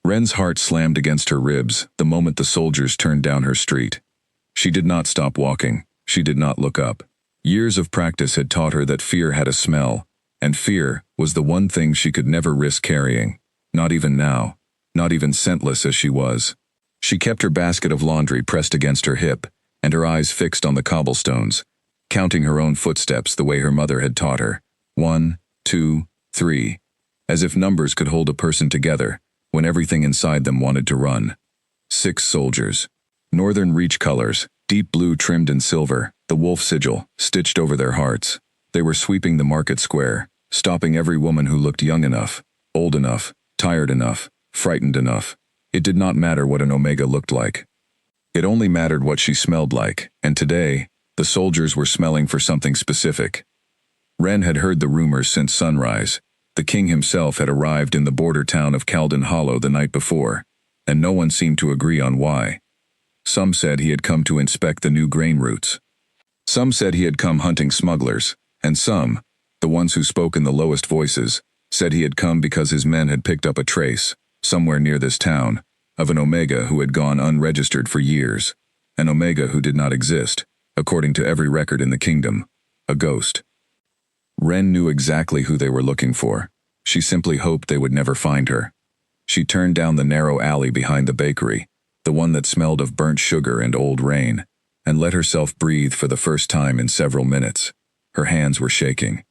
Ren's heart slammed against her ribs the moment the soldiers turned down her street. She did not stop walking. She did not look up. Years of practice had taught her that fear had a smell, and fear was the one thing she could never risk carrying. Not even now. Not even scentless as she was. She kept her basket of laundry pressed against her hip, and her eyes fixed on the cobblestones, counting her own footsteps the way her mother had taught her. 1, 2, 3. As if numbers could hold a person together, when everything inside them wanted to run. 6 soldiers. Northern Reach colors, deep blue trimmed in silver, the wolf sigil, stitched over their hearts. They were sweeping the market square, stopping every woman who looked young enough, old enough, tired enough, frightened enough. It did not matter what an Omega looked like. It only mattered what she smelled like, and today, the soldiers were smelling for something specific. Ren had heard the rumors since sunrise. The king himself had arrived in the border town of Caldon Hollow the night before, and no one seemed to agree on why. Some said he had come to inspect the new grain routes. Some said he had come hunting smugglers, and some, the ones who spoke in the lowest voices, said he had come because his men had picked up a trace, somewhere near this town, of an Omega who had gone unregistered for years. An Omega who did not exist, according to every record in the kingdom. A ghost. Ren knew exactly who they were looking for. She simply hoped they would never find her. She turned down the narrow alley behind the bakery, the one that smelled of burnt sugar and old rain, and let herself breathe for the first time in several minutes. Her hands were shaking.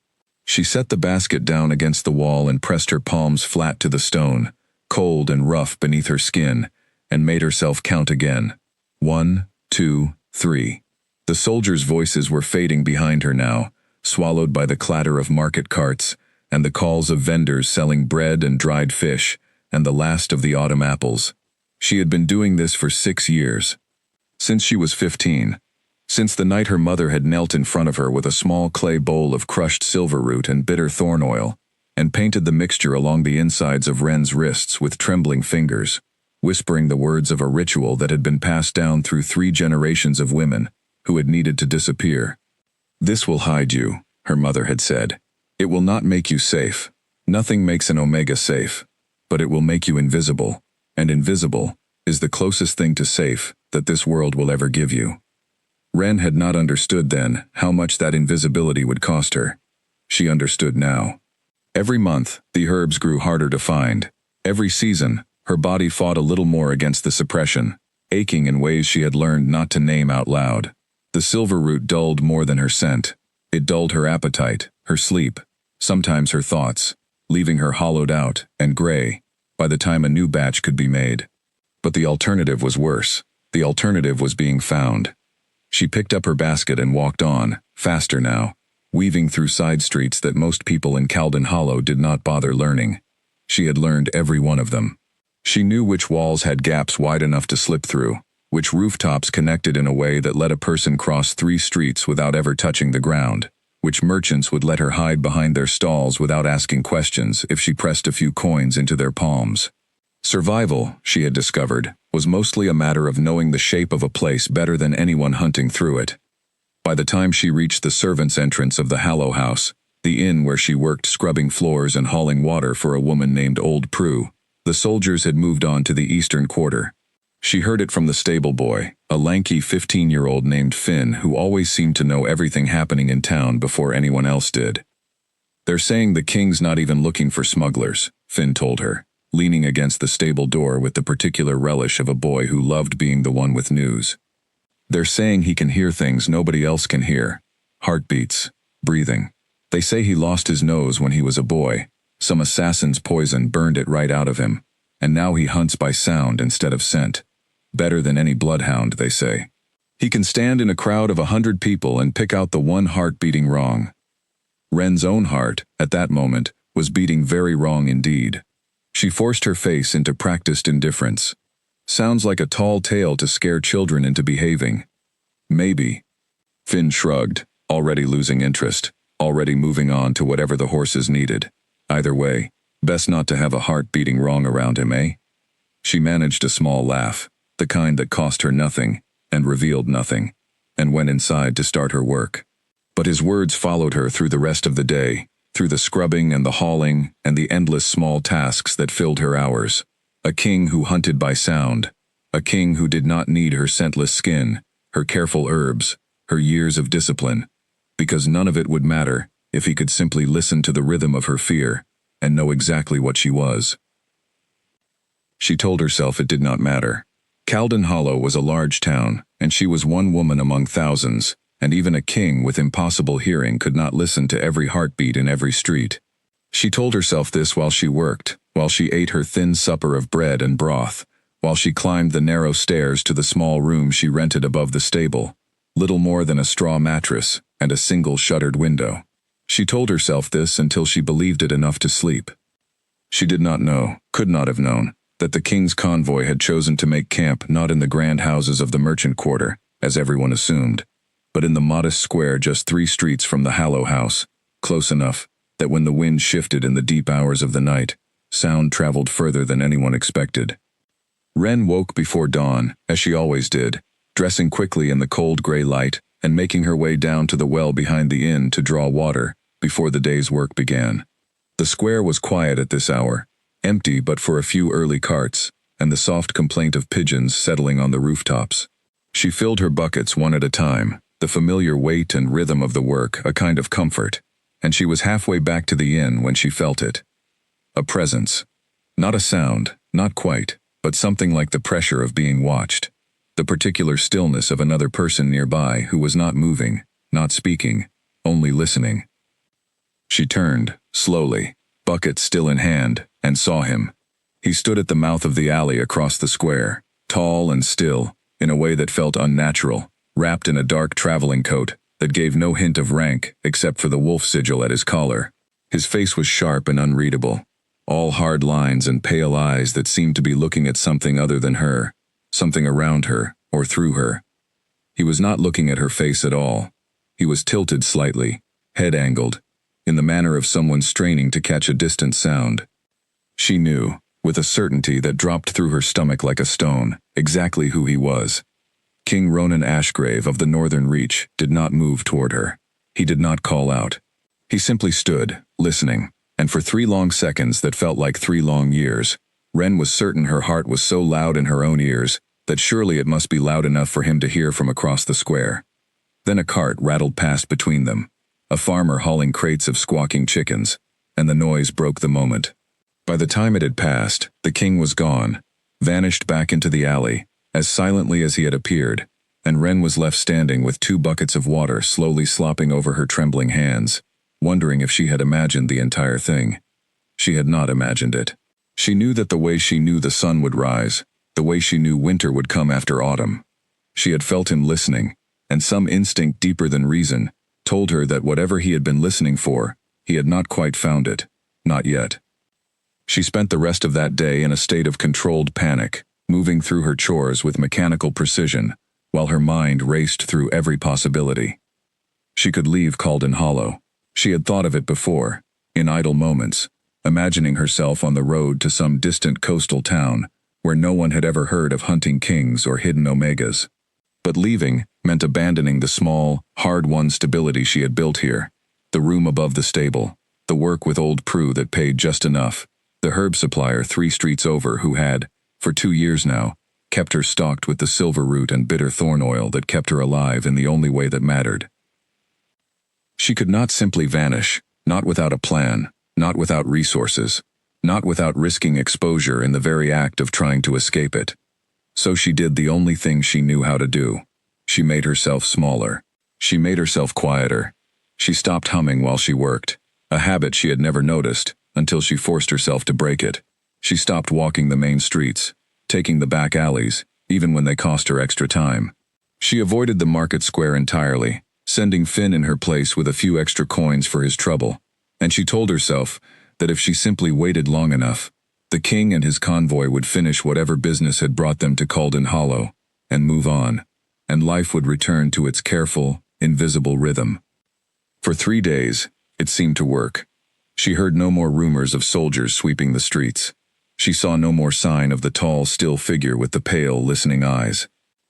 She set the basket down against the wall and pressed her palms flat to the stone, cold and rough beneath her skin, and made herself count again. 1, 2, 3. The soldiers' voices were fading behind her now, swallowed by the clatter of market carts, and the calls of vendors selling bread and dried fish, and the last of the autumn apples. She had been doing this for 6 years. Since she was 15. Since the night her mother had knelt in front of her with a small clay bowl of crushed silver root and bitter thorn oil, and painted the mixture along the insides of Ren's wrists with trembling fingers, whispering the words of a ritual that had been passed down through 3 generations of women who had needed to disappear. "This will hide you," her mother had said. "It will not make you safe. Nothing makes an Omega safe, but it will make you invisible, and invisible is the closest thing to safe that this world will ever give you." Ren had not understood then how much that invisibility would cost her. She understood now. Every month, the herbs grew harder to find. Every season, her body fought a little more against the suppression, aching in ways she had learned not to name out loud. The silver root dulled more than her scent. It dulled her appetite, her sleep, sometimes her thoughts, leaving her hollowed out and gray by the time a new batch could be made. But the alternative was worse. The alternative was being found. She picked up her basket and walked on, faster now, weaving through side streets that most people in Caldon Hollow did not bother learning. She had learned every one of them. She knew which walls had gaps wide enough to slip through, which rooftops connected in a way that let a person cross 3 streets without ever touching the ground, which merchants would let her hide behind their stalls without asking questions if she pressed a few coins into their palms. Survival, she had discovered, was mostly a matter of knowing the shape of a place better than anyone hunting through it. By the time she reached the servants' entrance of the Hallow House, the inn where she worked scrubbing floors and hauling water for a woman named Old Prue, the soldiers had moved on to the eastern quarter. She heard it from the stable boy, a lanky 15-year-old named Finn who always seemed to know everything happening in town before anyone else did. "They're saying the king's not even looking for smugglers," Finn told her, leaning against the stable door with the particular relish of a boy who loved being the one with news. "They're saying he can hear things nobody else can hear. Heartbeats, breathing. They say he lost his nose when he was a boy. Some assassin's poison burned it right out of him, and now he hunts by sound instead of scent. Better than any bloodhound, they say. He can stand in a crowd of 100 people and pick out the one heart beating wrong." Ren's own heart, at that moment, was beating very wrong indeed. She forced her face into practiced indifference. "Sounds like a tall tale to scare children into behaving." "Maybe." Finn shrugged, already losing interest, already moving on to whatever the horses needed. Either way, best not to have a heart beating wrong around him, eh? She managed a small laugh, the kind that cost her nothing, and revealed nothing, and went inside to start her work. But his words followed her through the rest of the day, through the scrubbing and the hauling and the endless small tasks that filled her hours. A king who hunted by sound. A king who did not need her scentless skin, her careful herbs, her years of discipline, because none of it would matter if he could simply listen to the rhythm of her fear and know exactly what she was. She told herself it did not matter. Caldon Hollow was a large town, and she was one woman among thousands, and even a king with impossible hearing could not listen to every heartbeat in every street. She told herself this while she worked, while she ate her thin supper of bread and broth, while she climbed the narrow stairs to the small room she rented above the stable, little more than a straw mattress and a single shuttered window. She told herself this until she believed it enough to sleep. She did not know, could not have known, that the king's convoy had chosen to make camp not in the grand houses of the merchant quarter, as everyone assumed, but in the modest square just 3 streets from the Hallow House, close enough that when the wind shifted in the deep hours of the night, sound traveled further than anyone expected. Wren woke before dawn, as she always did, dressing quickly in the cold gray light and making her way down to the well behind the inn to draw water before the day's work began. The square was quiet at this hour, empty but for a few early carts, and the soft complaint of pigeons settling on the rooftops. She filled her buckets one at a time, the familiar weight and rhythm of the work a kind of comfort, and she was halfway back to the inn when she felt it. A presence. Not a sound, not quite, but something like the pressure of being watched. The particular stillness of another person nearby who was not moving, not speaking, only listening. She turned, slowly, bucket still in hand, and saw him. He stood at the mouth of the alley across the square, tall and still, in a way that felt unnatural, wrapped in a dark traveling coat that gave no hint of rank except for the wolf sigil at his collar. His face was sharp and unreadable, all hard lines and pale eyes that seemed to be looking at something other than her, something around her, or through her. He was not looking at her face at all. He was tilted slightly, head angled, in the manner of someone straining to catch a distant sound. She knew, with a certainty that dropped through her stomach like a stone, exactly who he was. King Ronan Ashgrave of the Northern Reach did not move toward her. He did not call out. He simply stood, listening, and for 3 long seconds that felt like 3 long years, Wren was certain her heart was so loud in her own ears that surely it must be loud enough for him to hear from across the square. Then a cart rattled past between them, a farmer hauling crates of squawking chickens, and the noise broke the moment. By the time it had passed, the king was gone, vanished back into the alley, as silently as he had appeared, and Wren was left standing with 2 buckets of water slowly slopping over her trembling hands, wondering if she had imagined the entire thing. She had not imagined it. She knew that the way she knew the sun would rise, the way she knew winter would come after autumn. She had felt him listening, and some instinct deeper than reason told her that whatever he had been listening for, he had not quite found it, not yet. She spent the rest of that day in a state of controlled panic, moving through her chores with mechanical precision, while her mind raced through every possibility. She could leave Caldon Hollow. She had thought of it before, in idle moments, imagining herself on the road to some distant coastal town where no one had ever heard of hunting kings or hidden omegas. But leaving meant abandoning the small, hard-won stability she had built here, the room above the stable, the work with old Prue that paid just enough, the herb supplier 3 streets over who had, for 2 years now, kept her stocked with the silver root and bitter thorn oil that kept her alive in the only way that mattered. She could not simply vanish, not without a plan, not without resources, not without risking exposure in the very act of trying to escape it. So she did the only thing she knew how to do. She made herself smaller. She made herself quieter. She stopped humming while she worked, a habit she had never noticed until she forced herself to break it. She stopped walking the main streets, taking the back alleys, even when they cost her extra time. She avoided the market square entirely, sending Finn in her place with a few extra coins for his trouble, and she told herself that if she simply waited long enough, the king and his convoy would finish whatever business had brought them to Caldon Hollow, and move on, and life would return to its careful, invisible rhythm. For 3 days, it seemed to work. She heard no more rumors of soldiers sweeping the streets. She saw no more sign of the tall, still figure with the pale, listening eyes.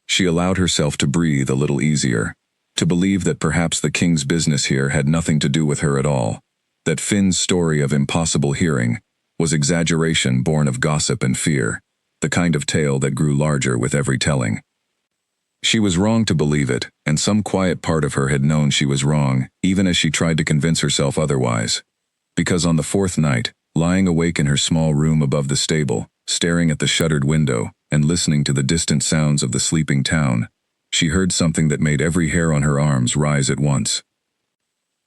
She allowed herself to breathe a little easier, to believe that perhaps the king's business here had nothing to do with her at all, that Finn's story of impossible hearing, was exaggeration born of gossip and fear, the kind of tale that grew larger with every telling. She was wrong to believe it, and some quiet part of her had known she was wrong, even as she tried to convince herself otherwise. Because on the fourth night, lying awake in her small room above the stable, staring at the shuttered window, and listening to the distant sounds of the sleeping town, she heard something that made every hair on her arms rise at once.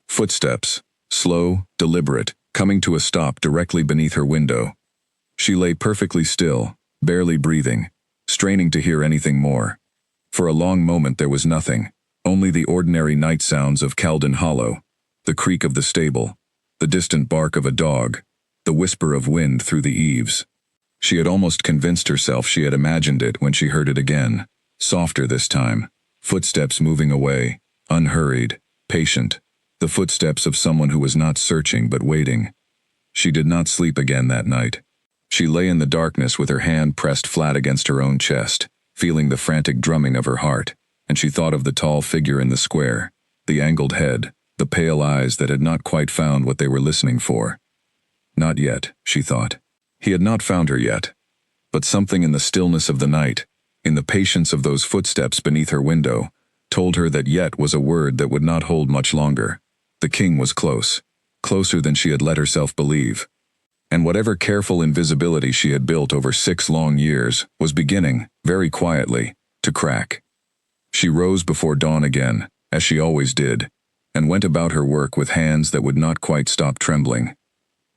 Footsteps, slow, deliberate, coming to a stop directly beneath her window. She lay perfectly still, barely breathing, straining to hear anything more. For a long moment there was nothing, only the ordinary night sounds of Caldon Hollow, the creak of the stable, the distant bark of a dog, the whisper of wind through the eaves. She had almost convinced herself she had imagined it when she heard it again, softer this time, footsteps moving away, unhurried, patient, the footsteps of someone who was not searching but waiting. She did not sleep again that night. She lay in the darkness with her hand pressed flat against her own chest, feeling the frantic drumming of her heart, and she thought of the tall figure in the square, the angled head, the pale eyes that had not quite found what they were listening for. Not yet, she thought. He had not found her yet. But something in the stillness of the night, in the patience of those footsteps beneath her window, told her that yet was a word that would not hold much longer. The king was close, closer than she had let herself believe. And whatever careful invisibility she had built over 6 long years was beginning, very quietly, to crack. She rose before dawn again, as she always did, and went about her work with hands that would not quite stop trembling.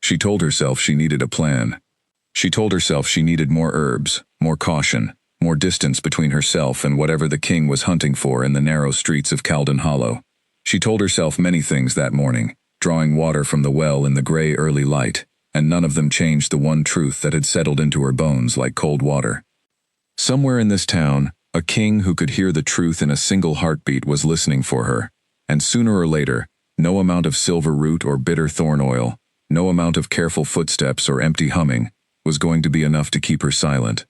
She told herself she needed a plan. She told herself she needed more herbs, more caution, more distance between herself and whatever the king was hunting for in the narrow streets of Caldon Hollow. She told herself many things that morning, drawing water from the well in the gray early light, and none of them changed the one truth that had settled into her bones like cold water. Somewhere in this town, a king who could hear the truth in a single heartbeat was listening for her, and sooner or later, no amount of silver root or bitter thorn oil, no amount of careful footsteps or empty humming, was going to be enough to keep her silent.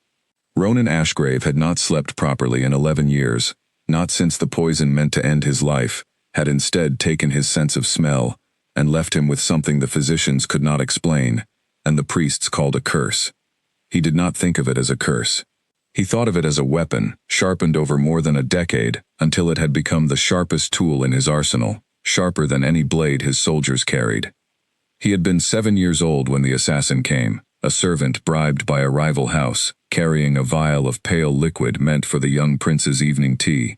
Ronan Ashgrave had not slept properly in 11 years, not since the poison meant to end his life had instead taken his sense of smell and left him with something the physicians could not explain, and the priests called a curse. He did not think of it as a curse. He thought of it as a weapon, sharpened over more than a decade, until it had become the sharpest tool in his arsenal, sharper than any blade his soldiers carried. He had been 7 years old when the assassin came, a servant bribed by a rival house, carrying a vial of pale liquid meant for the young prince's evening tea.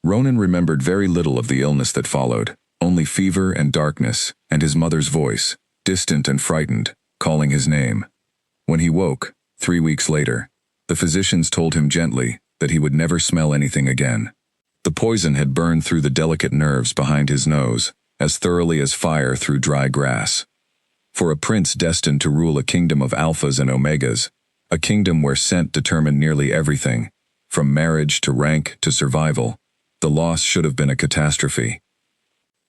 Ronan remembered very little of the illness that followed, only fever and darkness, and his mother's voice, distant and frightened, calling his name. When he woke, 3 weeks later, the physicians told him gently that he would never smell anything again. The poison had burned through the delicate nerves behind his nose, as thoroughly as fire through dry grass. For a prince destined to rule a kingdom of alphas and omegas, a kingdom where scent determined nearly everything, from marriage to rank to survival, the loss should have been a catastrophe.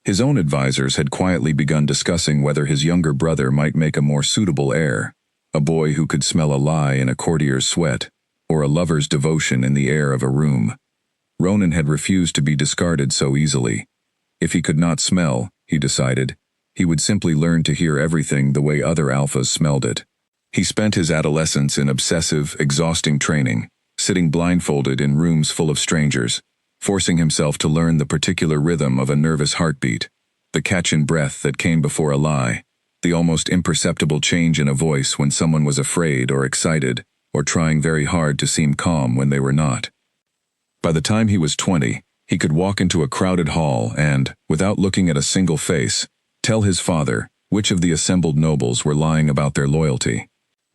His own advisors had quietly begun discussing whether his younger brother might make a more suitable heir, a boy who could smell a lie in a courtier's sweat, or a lover's devotion in the air of a room. Ronan had refused to be discarded so easily. If he could not smell, he decided, he would simply learn to hear everything the way other alphas smelled it. He spent his adolescence in obsessive, exhausting training, sitting blindfolded in rooms full of strangers, forcing himself to learn the particular rhythm of a nervous heartbeat, the catch in breath that came before a lie, the almost imperceptible change in a voice when someone was afraid or excited, or trying very hard to seem calm when they were not. By the time he was 20, he could walk into a crowded hall and, without looking at a single face, tell his father which of the assembled nobles were lying about their loyalty.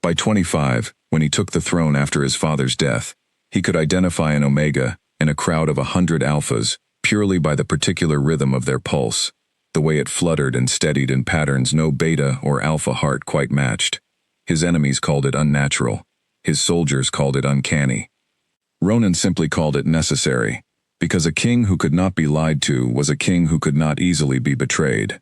By 25, when he took the throne after his father's death, he could identify an omega in a crowd of 100 alphas purely by the particular rhythm of their pulse, the way it fluttered and steadied in patterns no beta or alpha heart quite matched. His enemies called it unnatural. His soldiers called it uncanny. Ronan simply called it necessary, because a king who could not be lied to was a king who could not easily be betrayed.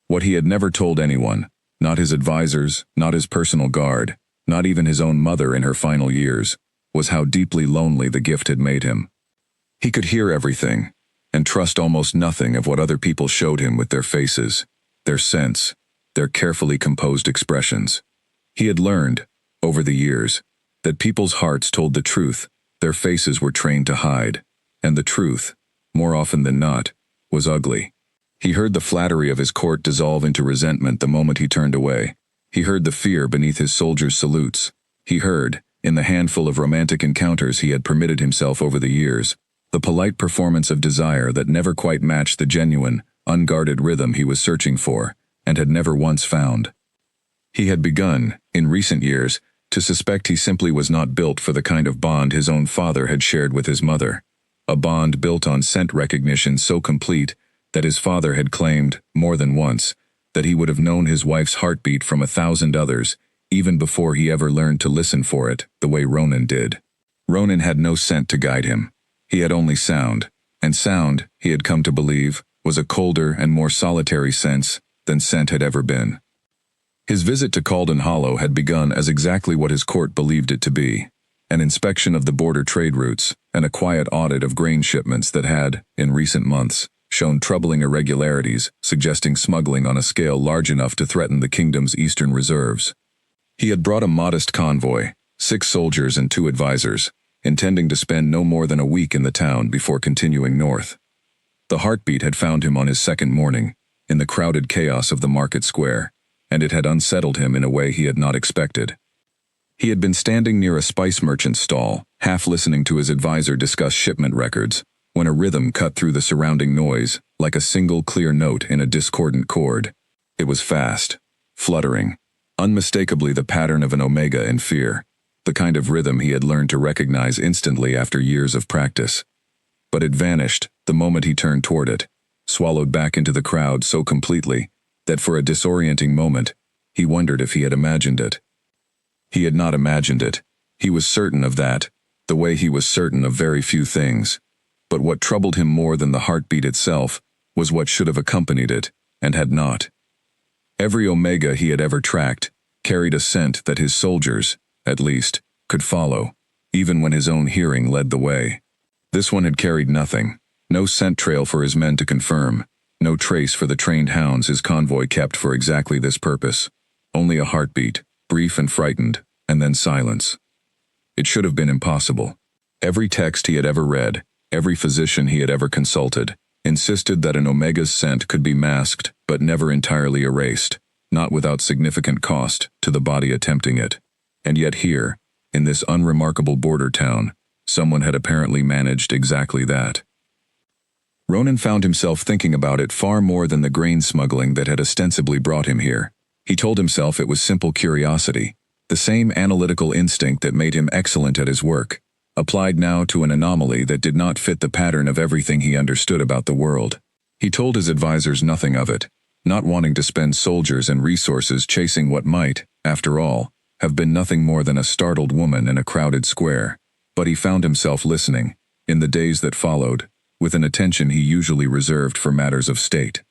What he had never told anyone, not his advisors, not his personal guard, not even his own mother in her final years, was how deeply lonely the gift had made him. He could hear everything, and trust almost nothing of what other people showed him with their faces, their scents, their carefully composed expressions. He had learned, over the years, that people's hearts told the truth their faces were trained to hide, and the truth, more often than not, was ugly. He heard the flattery of his court dissolve into resentment the moment he turned away. He heard the fear beneath his soldiers' salutes. He heard, in the handful of romantic encounters he had permitted himself over the years, the polite performance of desire that never quite matched the genuine, unguarded rhythm he was searching for, and had never once found. He had begun, in recent years, to suspect he simply was not built for the kind of bond his own father had shared with his mother, a bond built on scent recognition so complete that his father had claimed, more than once, that he would have known his wife's heartbeat from 1,000 others, even before he ever learned to listen for it, the way Ronan did. Ronan had no scent to guide him. He had only sound, and sound, he had come to believe, was a colder and more solitary sense than scent had ever been. His visit to Caldon Hollow had begun as exactly what his court believed it to be, an inspection of the border trade routes and a quiet audit of grain shipments that had, in recent months, shown troubling irregularities, suggesting smuggling on a scale large enough to threaten the kingdom's eastern reserves. He had brought a modest convoy, 6 soldiers and 2 advisors, intending to spend no more than a week in the town before continuing north. The heartbeat had found him on his second morning, in the crowded chaos of the market square, and it had unsettled him in a way he had not expected. He had been standing near a spice merchant's stall, half listening to his advisor discuss shipment records, when a rhythm cut through the surrounding noise, like a single clear note in a discordant chord. It was fast, fluttering, unmistakably the pattern of an omega in fear, the kind of rhythm he had learned to recognize instantly after years of practice. But it vanished the moment he turned toward it, swallowed back into the crowd so completely that for a disorienting moment, he wondered if he had imagined it. He had not imagined it. He was certain of that, the way he was certain of very few things. But what troubled him more than the heartbeat itself was what should have accompanied it, and had not. Every omega he had ever tracked carried a scent that his soldiers, at least, could follow, even when his own hearing led the way. This one had carried nothing, no scent trail for his men to confirm, no trace for the trained hounds his convoy kept for exactly this purpose. Only a heartbeat, brief and frightened, and then silence. It should have been impossible. Every text he had ever read, every physician he had ever consulted, insisted that an omega's scent could be masked but never entirely erased, not without significant cost to the body attempting it. And yet here, in this unremarkable border town, someone had apparently managed exactly that. Ronan found himself thinking about it far more than the grain smuggling that had ostensibly brought him here. He told himself it was simple curiosity, the same analytical instinct that made him excellent at his work, applied now to an anomaly that did not fit the pattern of everything he understood about the world. He told his advisors nothing of it, not wanting to spend soldiers and resources chasing what might, after all, have been nothing more than a startled woman in a crowded square. But he found himself listening, in the days that followed, with an attention he usually reserved for matters of state.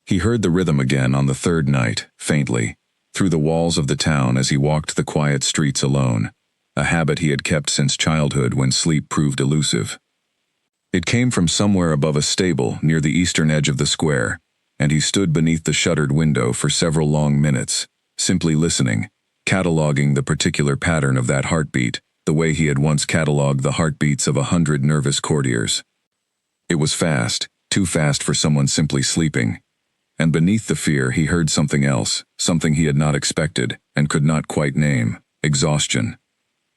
He heard the rhythm again on the 3rd night, faintly, through the walls of the town as he walked the quiet streets alone, a habit he had kept since childhood when sleep proved elusive. It came from somewhere above a stable near the eastern edge of the square, and he stood beneath the shuttered window for several long minutes, simply listening, cataloging the particular pattern of that heartbeat, the way he had once cataloged the heartbeats of 100 nervous courtiers. It was fast, too fast for someone simply sleeping. And beneath the fear he heard something else, something he had not expected and could not quite name: exhaustion.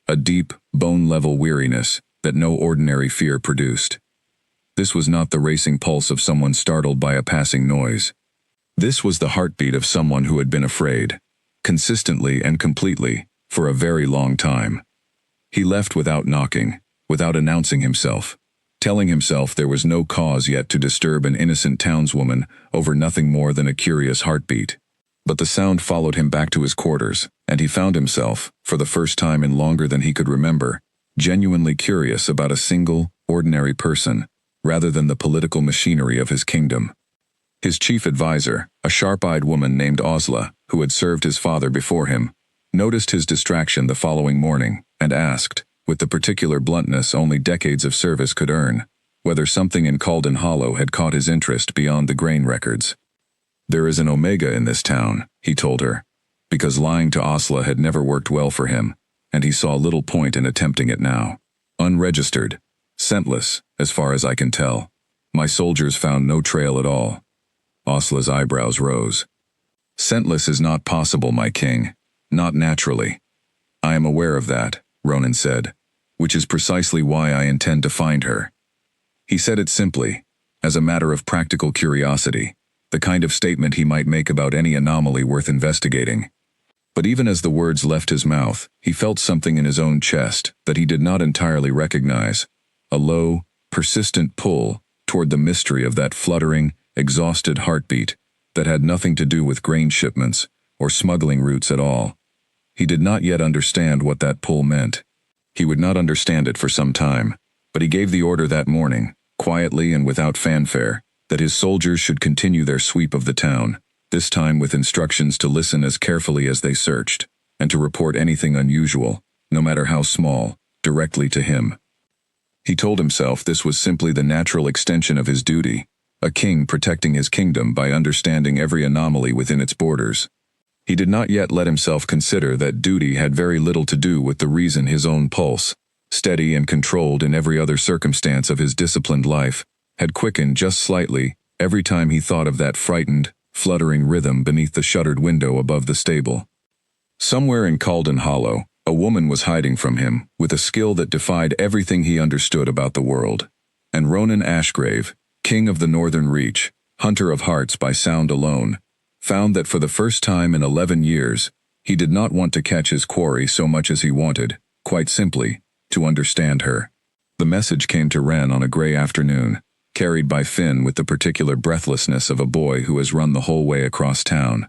A deep, bone-level weariness that no ordinary fear produced. This was not the racing pulse of someone startled by a passing noise. This was the heartbeat of someone who had been afraid, consistently and completely, for a very long time. He left without knocking, without announcing himself, telling himself there was no cause yet to disturb an innocent townswoman over nothing more than a curious heartbeat. But the sound followed him back to his quarters, and he found himself, for the first time in longer than he could remember, genuinely curious about a single, ordinary person, rather than the political machinery of his kingdom. His chief advisor, a sharp-eyed woman named Osla, who had served his father before him, noticed his distraction the following morning, and asked, with the particular bluntness only decades of service could earn, whether something in Caldon Hollow had caught his interest beyond the grain records. "There is an omega in this town," he told her. because lying to Osla had never worked well for him, and he saw little point in attempting it now. Unregistered, scentless, as far as I can tell. My soldiers found no trail at all. Osla's eyebrows rose. Scentless is not possible, my king. Not naturally. I am aware of that, Ronan said, which is precisely why I intend to find her. He said it simply, as a matter of practical curiosity, the kind of statement he might make about any anomaly worth investigating. But even as the words left his mouth, he felt something in his own chest that he did not entirely recognize, a low, persistent pull toward the mystery of that fluttering, exhausted heartbeat that had nothing to do with grain shipments or smuggling routes at all. He did not yet understand what that pull meant. He would not understand it for some time, but he gave the order that morning, quietly and without fanfare, that his soldiers should continue their sweep of the town, this time with instructions to listen as carefully as they searched, and to report anything unusual, no matter how small, directly to him. He told himself this was simply the natural extension of his duty, a king protecting his kingdom by understanding every anomaly within its borders. He did not yet let himself consider that duty had very little to do with the reason his own pulse, steady and controlled in every other circumstance of his disciplined life, had quickened just slightly every time he thought of that frightened, fluttering rhythm beneath the shuttered window above the stable. Somewhere in Caldon Hollow, a woman was hiding from him with a skill that defied everything he understood about the world. And Ronan Ashgrave, king of the Northern Reach, hunter of hearts by sound alone, found that for the first time in 11 years, he did not want to catch his quarry so much as he wanted, quite simply, to understand her. The message came to Wren on a gray afternoon, carried by Finn with the particular breathlessness of a boy who has run the whole way across town.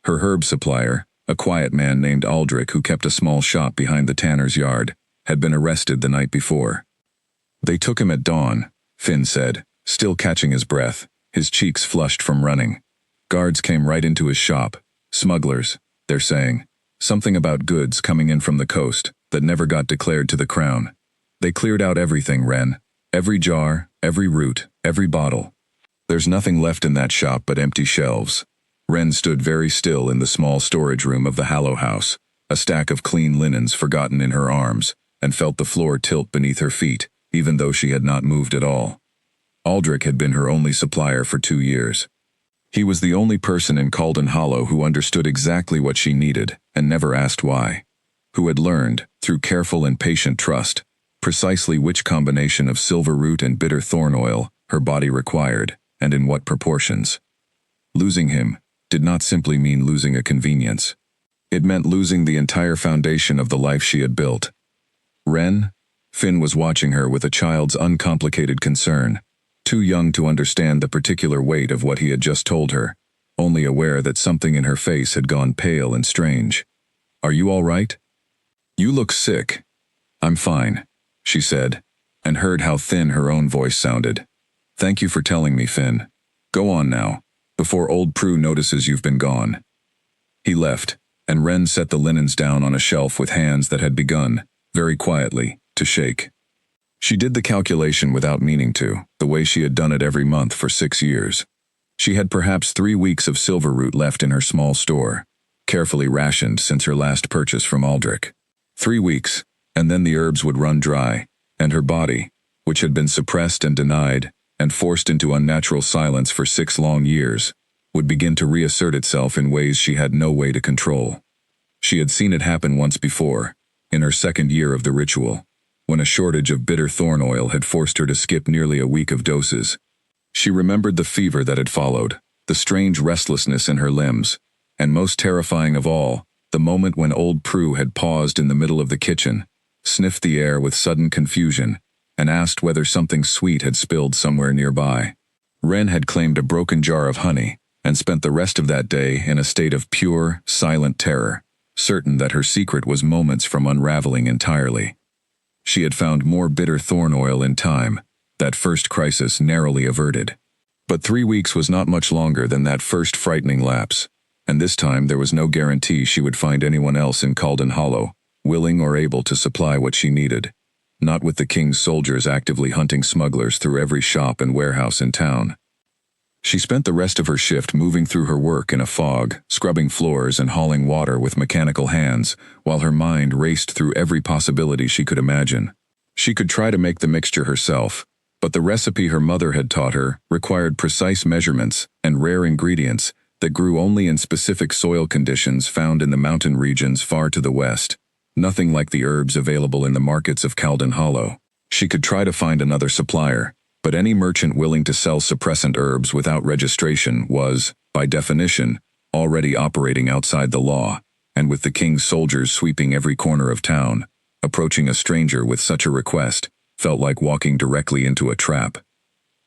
Her herb supplier, a quiet man named Aldrich who kept a small shop behind the tanner's yard, had been arrested the night before. They took him at dawn, Finn said, still catching his breath, his cheeks flushed from running. Guards came right into his shop. Smugglers, they're saying. Something about goods coming in from the coast that never got declared to the crown. They cleared out everything, Wren. Every jar, every root, every bottle. There's nothing left in that shop but empty shelves. Wren stood very still in the small storage room of the Hallow House, a stack of clean linens forgotten in her arms, and felt the floor tilt beneath her feet, even though she had not moved at all. Aldrich had been her only supplier for 2 years. He was the only person in Caldon Hollow who understood exactly what she needed, and never asked why. Who had learned, through careful and patient trust, precisely which combination of silver root and bitter thorn oil her body required, and in what proportions. Losing him did not simply mean losing a convenience. It meant losing the entire foundation of the life she had built. Wren? Finn was watching her with a child's uncomplicated concern, too young to understand the particular weight of what he had just told her, only aware that something in her face had gone pale and strange. "Are you all right?" "You look sick." "I'm fine," she said, and heard how thin her own voice sounded. "Thank you for telling me, Finn. Go on now, before old Prue notices you've been gone." He left, and Wren set the linens down on a shelf with hands that had begun, very quietly, to shake. She did the calculation without meaning to, the way she had done it every month for 6 years. She had perhaps 3 weeks of silver root left in her small store, carefully rationed since her last purchase from Aldrich. 3 weeks, and then the herbs would run dry, and her body, which had been suppressed and denied, and forced into unnatural silence for 6 long years, would begin to reassert itself in ways she had no way to control. She had seen it happen once before, in her 2nd year of the ritual, when a shortage of bitter thorn oil had forced her to skip nearly a week of doses. She remembered the fever that had followed, the strange restlessness in her limbs, and most terrifying of all, the moment when old Prue had paused in the middle of the kitchen, sniffed the air with sudden confusion, and asked whether something sweet had spilled somewhere nearby. Wren had claimed a broken jar of honey, and spent the rest of that day in a state of pure, silent terror, certain that her secret was moments from unraveling entirely. She had found more bitter thorn oil in time, that first crisis narrowly averted. But 3 weeks was not much longer than that first frightening lapse, and this time there was no guarantee she would find anyone else in Caldon Hollow, willing or able to supply what she needed, not with the king's soldiers actively hunting smugglers through every shop and warehouse in town. She spent the rest of her shift moving through her work in a fog, scrubbing floors and hauling water with mechanical hands, while her mind raced through every possibility she could imagine. She could try to make the mixture herself, but the recipe her mother had taught her required precise measurements and rare ingredients that grew only in specific soil conditions found in the mountain regions far to the west. Nothing like the herbs available in the markets of Caldon Hollow. She could try to find another supplier, but any merchant willing to sell suppressant herbs without registration was, by definition, already operating outside the law, and with the king's soldiers sweeping every corner of town, approaching a stranger with such a request felt like walking directly into a trap.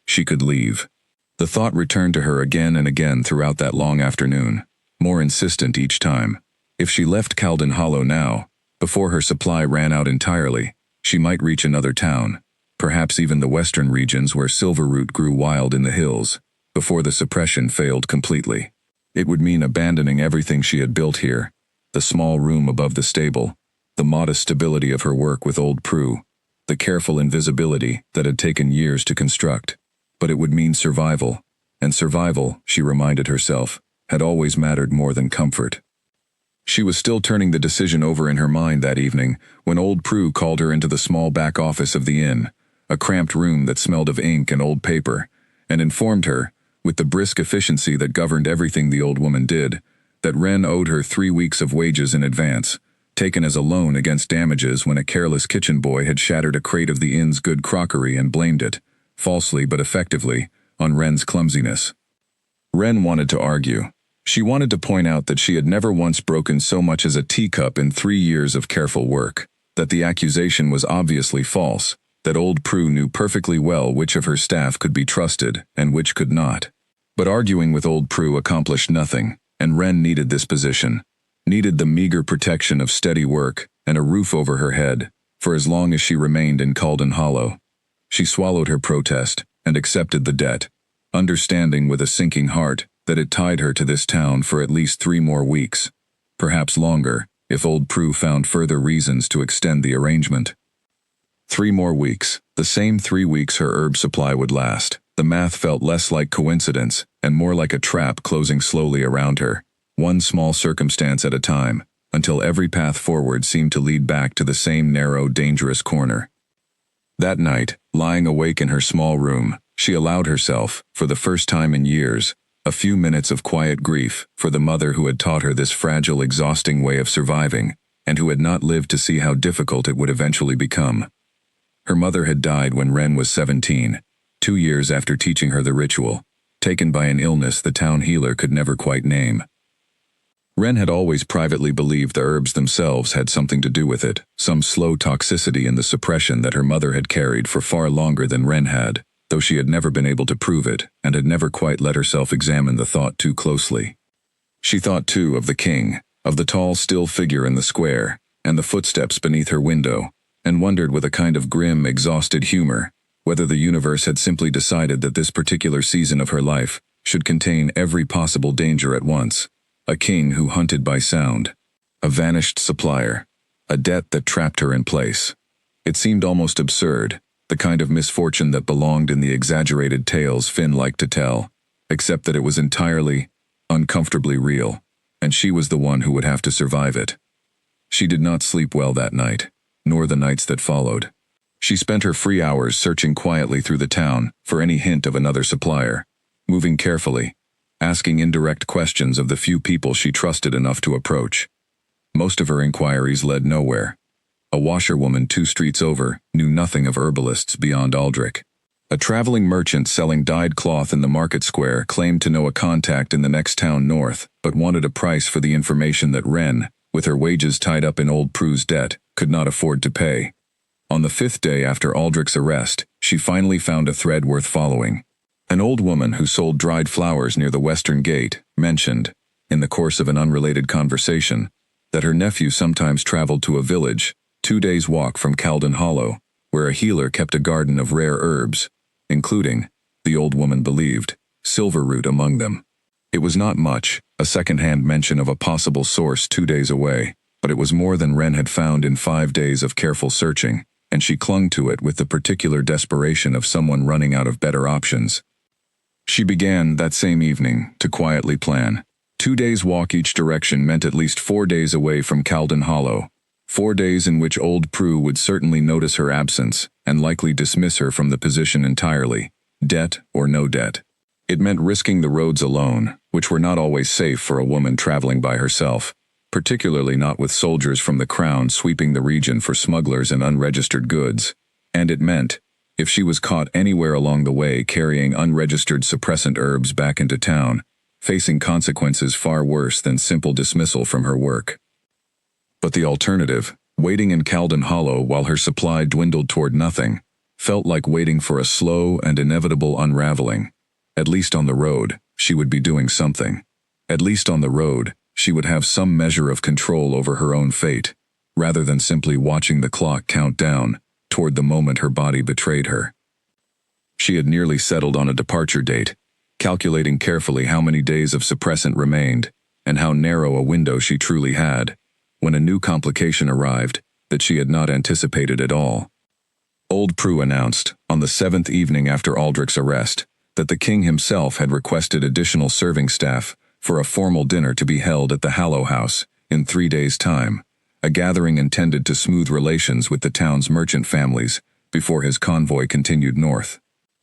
She could leave. The thought returned to her again and again throughout that long afternoon, more insistent each time. If she left Caldon Hollow now, before her supply ran out entirely, she might reach another town, perhaps even the western regions where silverroot grew wild in the hills, before the suppression failed completely. It would mean abandoning everything she had built here, the small room above the stable, the modest stability of her work with old Prue, the careful invisibility that had taken years to construct. But it would mean survival, and survival, she reminded herself, had always mattered more than comfort. She was still turning the decision over in her mind that evening when old Prue called her into the small back office of the inn, a cramped room that smelled of ink and old paper, and informed her, with the brisk efficiency that governed everything the old woman did, that Wren owed her 3 weeks of wages in advance, taken as a loan against damages when a careless kitchen boy had shattered a crate of the inn's good crockery and blamed it, falsely but effectively, on Wren's clumsiness. Wren wanted to argue. She wanted to point out that she had never once broken so much as a teacup in 3 years of careful work, that the accusation was obviously false, that old Prue knew perfectly well which of her staff could be trusted and which could not. But arguing with old Prue accomplished nothing, and Wren needed this position, needed the meager protection of steady work and a roof over her head, for as long as she remained in Caldon Hollow. She swallowed her protest and accepted the debt, understanding with a sinking heart that it tied her to this town for at least 3 more weeks, perhaps longer, if old Prue found further reasons to extend the arrangement. 3 more weeks, the same 3 weeks her herb supply would last. The math felt less like coincidence and more like a trap closing slowly around her, one small circumstance at a time, until every path forward seemed to lead back to the same narrow, dangerous corner. That night, lying awake in her small room, she allowed herself, for the first time in years, a few minutes of quiet grief for the mother who had taught her this fragile, exhausting way of surviving, and who had not lived to see how difficult it would eventually become. Her mother had died when Wren was 17, 2 years after teaching her the ritual, taken by an illness the town healer could never quite name. Wren had always privately believed the herbs themselves had something to do with it, some slow toxicity in the suppression that her mother had carried for far longer than Wren had, though she had never been able to prove it and had never quite let herself examine the thought too closely. She thought too of the king, of the tall, still figure in the square, and the footsteps beneath her window, and wondered with a kind of grim, exhausted humor whether the universe had simply decided that this particular season of her life should contain every possible danger at once. A king who hunted by sound, a vanished supplier, a debt that trapped her in place. It seemed almost absurd, the kind of misfortune that belonged in the exaggerated tales Finn liked to tell, except that it was entirely, uncomfortably real, and she was the one who would have to survive it. She did not sleep well that night, nor the nights that followed. She spent her free hours searching quietly through the town for any hint of another supplier, moving carefully, asking indirect questions of the few people she trusted enough to approach. Most of her inquiries led nowhere. A washerwoman 2 streets over knew nothing of herbalists beyond Aldrich. A traveling merchant selling dyed cloth in the market square claimed to know a contact in the next town north, but wanted a price for the information that Wren, with her wages tied up in old Prue's debt, could not afford to pay. On the 5th day after Aldrich's arrest, she finally found a thread worth following. An old woman who sold dried flowers near the western gate mentioned, in the course of an unrelated conversation, that her nephew sometimes traveled to a village, 2 days' walk from Caldon Hollow, where a healer kept a garden of rare herbs, including, the old woman believed, silverroot among them. It was not much, a second-hand mention of a possible source 2 days away, but it was more than Wren had found in 5 days of careful searching, and she clung to it with the particular desperation of someone running out of better options. She began, that same evening, to quietly plan. 2 days' walk each direction meant at least 4 days away from Caldon Hollow. 4 days in which old Prue would certainly notice her absence and likely dismiss her from the position entirely, debt or no debt. It meant risking the roads alone, which were not always safe for a woman traveling by herself, particularly not with soldiers from the crown sweeping the region for smugglers and unregistered goods. And it meant, if she was caught anywhere along the way carrying unregistered suppressant herbs back into town, facing consequences far worse than simple dismissal from her work. But the alternative, waiting in Caldon Hollow while her supply dwindled toward nothing, felt like waiting for a slow and inevitable unraveling. At least on the road, she would be doing something. At least on the road, she would have some measure of control over her own fate, rather than simply watching the clock count down toward the moment her body betrayed her. She had nearly settled on a departure date, calculating carefully how many days of suppressant remained, and how narrow a window she truly had, when a new complication arrived that she had not anticipated at all. Old Prue announced, on the 7th evening after Aldrich's arrest, that the king himself had requested additional serving staff for a formal dinner to be held at the Hallow House in 3 days' time, a gathering intended to smooth relations with the town's merchant families before his convoy continued north.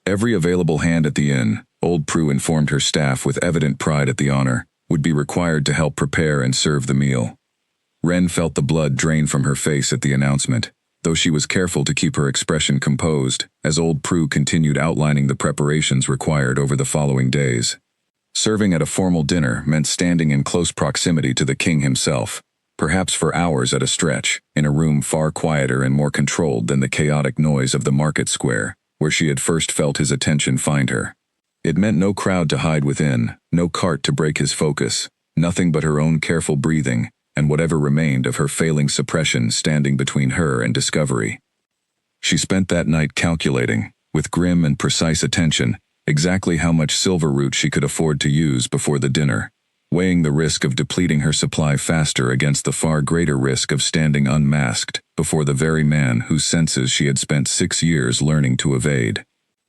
Every available hand at the inn, old Prue informed her staff with evident pride at the honor, would be required to help prepare and serve the meal. Wren felt the blood drain from her face at the announcement, though she was careful to keep her expression composed as old Prue continued outlining the preparations required over the following days. Serving at a formal dinner meant standing in close proximity to the king himself, perhaps for hours at a stretch, in a room far quieter and more controlled than the chaotic noise of the market square, where she had first felt his attention find her. It meant no crowd to hide within, no cart to break his focus, nothing but her own careful breathing, and whatever remained of her failing suppression standing between her and discovery. She spent that night calculating, with grim and precise attention, exactly how much silver root she could afford to use before the dinner, weighing the risk of depleting her supply faster against the far greater risk of standing unmasked before the very man whose senses she had spent 6 years learning to evade.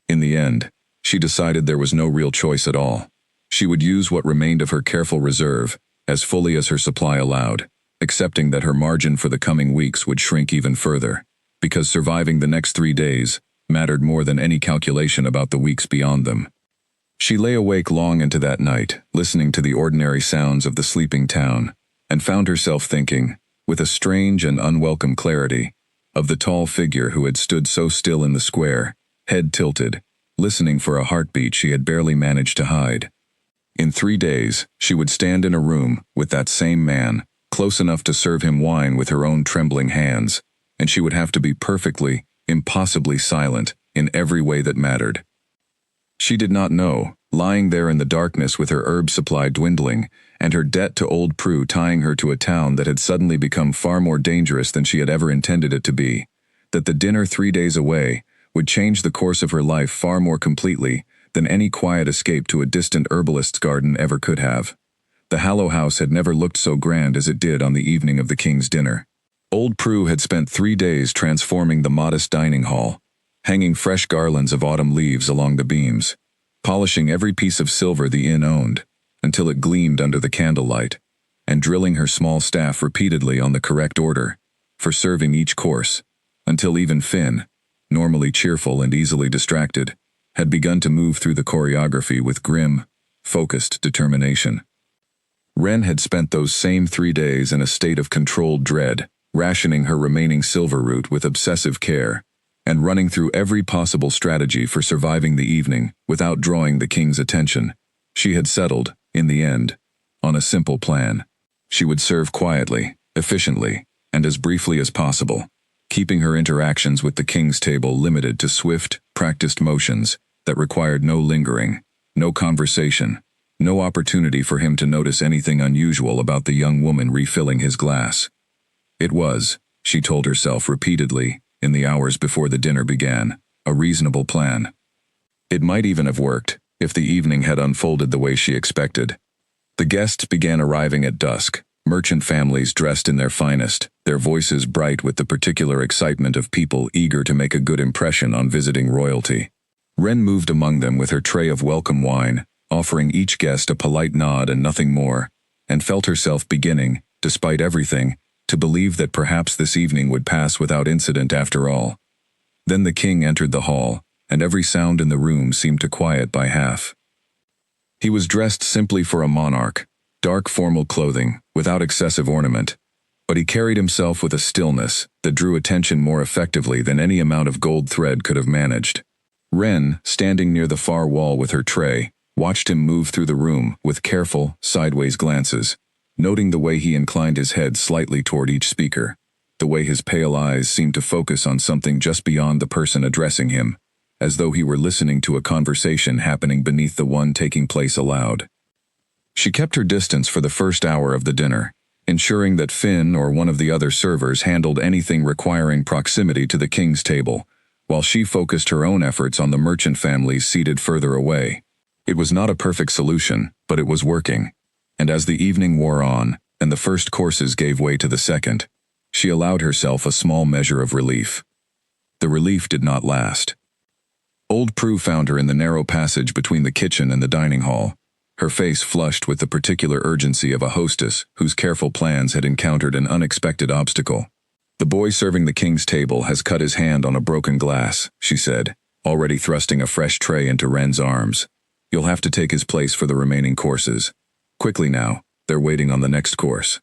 In the end, she decided there was no real choice at all. She would use what remained of her careful reserve as fully as her supply allowed, accepting that her margin for the coming weeks would shrink even further, because surviving the next 3 days mattered more than any calculation about the weeks beyond them. She lay awake long into that night, listening to the ordinary sounds of the sleeping town, and found herself thinking, with a strange and unwelcome clarity, of the tall figure who had stood so still in the square, head tilted, listening for a heartbeat she had barely managed to hide. In 3 days, she would stand in a room with that same man, close enough to serve him wine with her own trembling hands, and she would have to be perfectly, impossibly silent in every way that mattered. She did not know, lying there in the darkness with her herb supply dwindling, and her debt to old Prue tying her to a town that had suddenly become far more dangerous than she had ever intended it to be, that the dinner 3 days away would change the course of her life far more completely than any quiet escape to a distant herbalist's garden ever could have. The Hallow House had never looked so grand as it did on the evening of the king's dinner. Old Prue had spent 3 days transforming the modest dining hall, hanging fresh garlands of autumn leaves along the beams, polishing every piece of silver the inn owned, until it gleamed under the candlelight, and drilling her small staff repeatedly on the correct order, for serving each course, until even Finn, normally cheerful and easily distracted, had begun to move through the choreography with grim, focused determination. Wren had spent those same 3 days in a state of controlled dread, rationing her remaining silver root with obsessive care, and running through every possible strategy for surviving the evening without drawing the king's attention. She had settled, in the end, on a simple plan. She would serve quietly, efficiently, and as briefly as possible, keeping her interactions with the king's table limited to swift, practiced motions that required no lingering, no conversation, no opportunity for him to notice anything unusual about the young woman refilling his glass. It was, she told herself repeatedly, in the hours before the dinner began, a reasonable plan. It might even have worked, if the evening had unfolded the way she expected. The guests began arriving at dusk, merchant families dressed in their finest, their voices bright with the particular excitement of people eager to make a good impression on visiting royalty. Ren moved among them with her tray of welcome wine, offering each guest a polite nod and nothing more, and felt herself beginning, despite everything, to believe that perhaps this evening would pass without incident after all. Then the king entered the hall, and every sound in the room seemed to quiet by half. He was dressed simply for a monarch, dark formal clothing, without excessive ornament, but he carried himself with a stillness that drew attention more effectively than any amount of gold thread could have managed. Ren, standing near the far wall with her tray, watched him move through the room with careful, sideways glances, noting the way he inclined his head slightly toward each speaker, the way his pale eyes seemed to focus on something just beyond the person addressing him, as though he were listening to a conversation happening beneath the one taking place aloud. She kept her distance for the first hour of the dinner, ensuring that Finn or one of the other servers handled anything requiring proximity to the king's table, while she focused her own efforts on the merchant families seated further away. It was not a perfect solution, but it was working, and as the evening wore on, and the first courses gave way to the second, she allowed herself a small measure of relief. The relief did not last. Old Prue found her in the narrow passage between the kitchen and the dining hall, her face flushed with the particular urgency of a hostess whose careful plans had encountered an unexpected obstacle. "The boy serving the king's table has cut his hand on a broken glass," she said, already thrusting a fresh tray into Ren's arms. "You'll have to take his place for the remaining courses. Quickly now, they're waiting on the next course."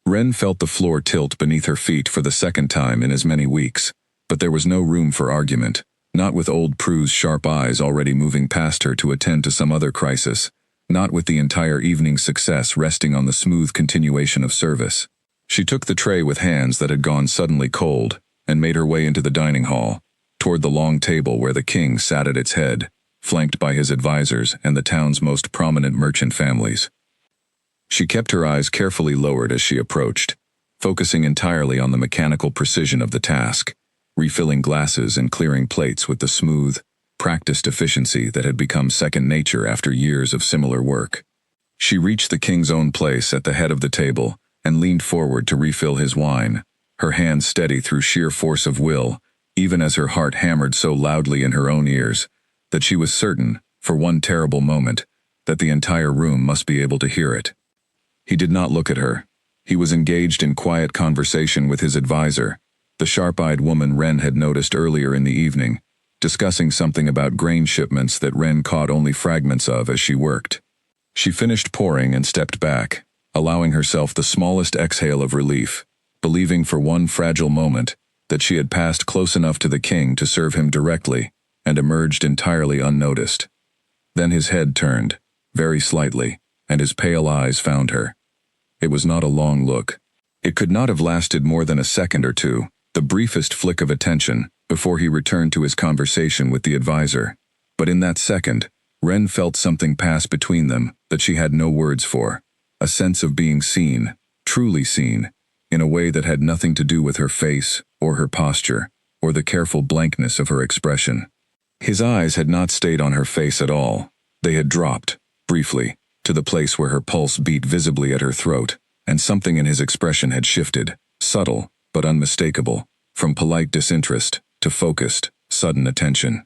Ren felt the floor tilt beneath her feet for the second time in as many weeks, but there was no room for argument, not with old Prue's sharp eyes already moving past her to attend to some other crisis, not with the entire evening's success resting on the smooth continuation of service. She took the tray with hands that had gone suddenly cold, and made her way into the dining hall, toward the long table where the king sat at its head, flanked by his advisors and the town's most prominent merchant families. She kept her eyes carefully lowered as she approached, focusing entirely on the mechanical precision of the task, refilling glasses and clearing plates with the smooth, practiced efficiency that had become second nature after years of similar work. She reached the king's own place at the head of the table and leaned forward to refill his wine, her hands steady through sheer force of will, even as her heart hammered so loudly in her own ears that she was certain, for one terrible moment, that the entire room must be able to hear it. He did not look at her. He was engaged in quiet conversation with his advisor, the sharp-eyed woman Ren had noticed earlier in the evening, discussing something about grain shipments that Ren caught only fragments of as she worked. She finished pouring and stepped back, allowing herself the smallest exhale of relief, believing for one fragile moment that she had passed close enough to the king to serve him directly and emerged entirely unnoticed. Then his head turned, very slightly, and his pale eyes found her. It was not a long look. It could not have lasted more than a second or two, the briefest flick of attention, before he returned to his conversation with the advisor. But in that second, Ren felt something pass between them that she had no words for, a sense of being seen, truly seen, in a way that had nothing to do with her face, or her posture, or the careful blankness of her expression. His eyes had not stayed on her face at all. They had dropped, briefly, to the place where her pulse beat visibly at her throat, and something in his expression had shifted, subtle, but unmistakable, from polite disinterest to focused, sudden attention.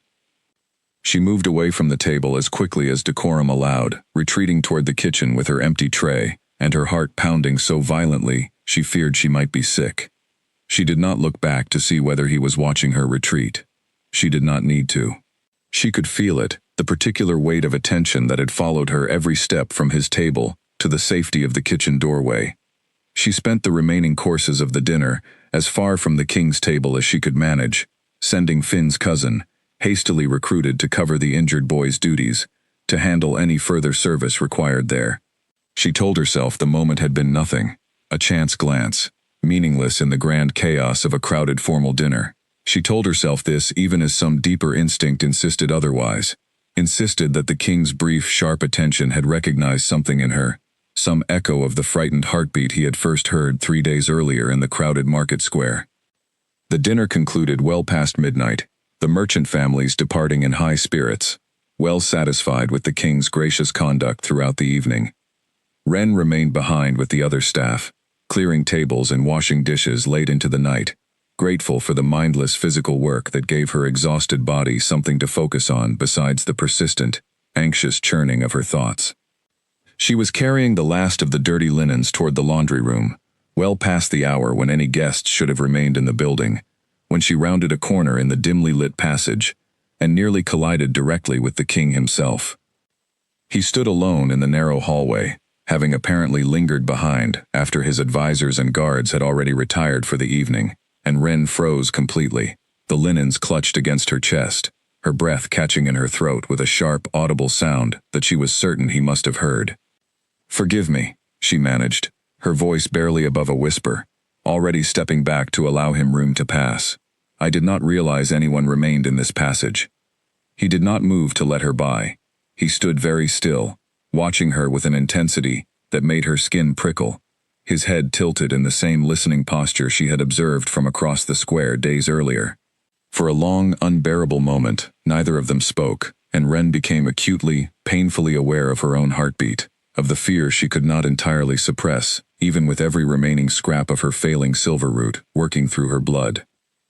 She moved away from the table as quickly as decorum allowed, retreating toward the kitchen with her empty tray, and her heart pounding so violently she feared she might be sick. She did not look back to see whether he was watching her retreat. She did not need to. She could feel it, the particular weight of attention that had followed her every step from his table to the safety of the kitchen doorway. She spent the remaining courses of the dinner as far from the king's table as she could manage, sending Finn's cousin, hastily recruited to cover the injured boy's duties, to handle any further service required there. She told herself the moment had been nothing, a chance glance, meaningless in the grand chaos of a crowded formal dinner. She told herself this even as some deeper instinct insisted otherwise, insisted that the king's brief, sharp attention had recognized something in her, some echo of the frightened heartbeat he had first heard 3 days earlier in the crowded market square. The dinner concluded well past midnight, the merchant families departing in high spirits, well satisfied with the king's gracious conduct throughout the evening. Ren remained behind with the other staff, clearing tables and washing dishes late into the night, grateful for the mindless physical work that gave her exhausted body something to focus on besides the persistent, anxious churning of her thoughts. She was carrying the last of the dirty linens toward the laundry room, well past the hour when any guests should have remained in the building, when she rounded a corner in the dimly lit passage and nearly collided directly with the king himself. He stood alone in the narrow hallway, having apparently lingered behind after his advisors and guards had already retired for the evening, and Ren froze completely, the linens clutched against her chest, her breath catching in her throat with a sharp, audible sound that she was certain he must have heard. "Forgive me," she managed, her voice barely above a whisper, already stepping back to allow him room to pass. "I did not realize anyone remained in this passage." He did not move to let her by. He stood very still, watching her with an intensity that made her skin prickle, his head tilted in the same listening posture she had observed from across the square days earlier. For a long, unbearable moment, neither of them spoke, and Ren became acutely, painfully aware of her own heartbeat, of the fear she could not entirely suppress, even with every remaining scrap of her failing silver root working through her blood.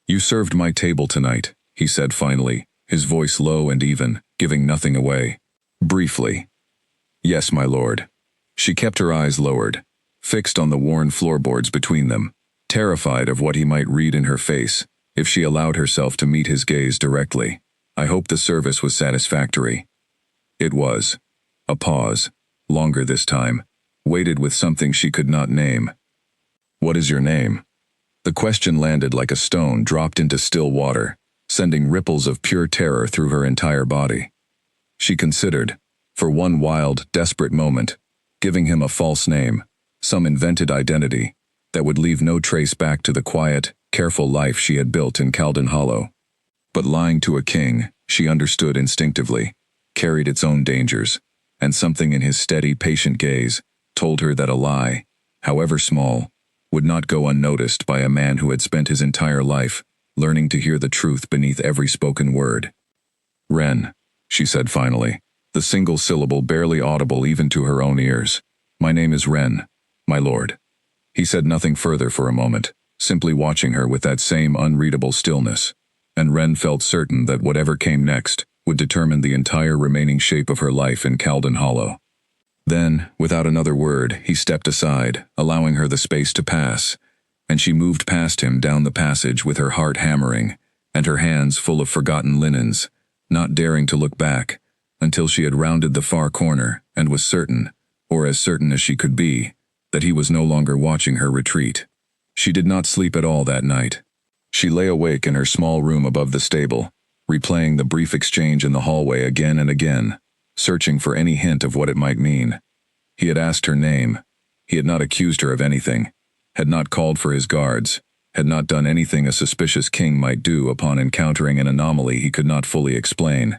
"You served my table tonight," he said finally, his voice low and even, giving nothing away. "Briefly." "Yes, my lord." She kept her eyes lowered, fixed on the worn floorboards between them, terrified of what he might read in her face if she allowed herself to meet his gaze directly. "I hope the service was satisfactory." It was. A pause, longer this time, weighted with something she could not name. "What is your name?" The question landed like a stone dropped into still water, sending ripples of pure terror through her entire body. She considered, for one wild, desperate moment, giving him a false name, some invented identity, that would leave no trace back to the quiet, careful life she had built in Caldon Hollow. But lying to a king, she understood instinctively, carried its own dangers, and something in his steady, patient gaze told her that a lie, however small, would not go unnoticed by a man who had spent his entire life learning to hear the truth beneath every spoken word. "Ren," she said finally, the single syllable barely audible even to her own ears. "My name is Ren, my lord." He said nothing further for a moment, simply watching her with that same unreadable stillness, and Ren felt certain that whatever came next would determine the entire remaining shape of her life in Caldon Hollow. Then, without another word, he stepped aside, allowing her the space to pass, and she moved past him down the passage with her heart hammering, and her hands full of forgotten linens, not daring to look back, until she had rounded the far corner and was certain, or as certain as she could be, that he was no longer watching her retreat. She did not sleep at all that night. She lay awake in her small room above the stable, replaying the brief exchange in the hallway again and again, searching for any hint of what it might mean. He had asked her name. He had not accused her of anything, had not called for his guards, had not done anything a suspicious king might do upon encountering an anomaly he could not fully explain.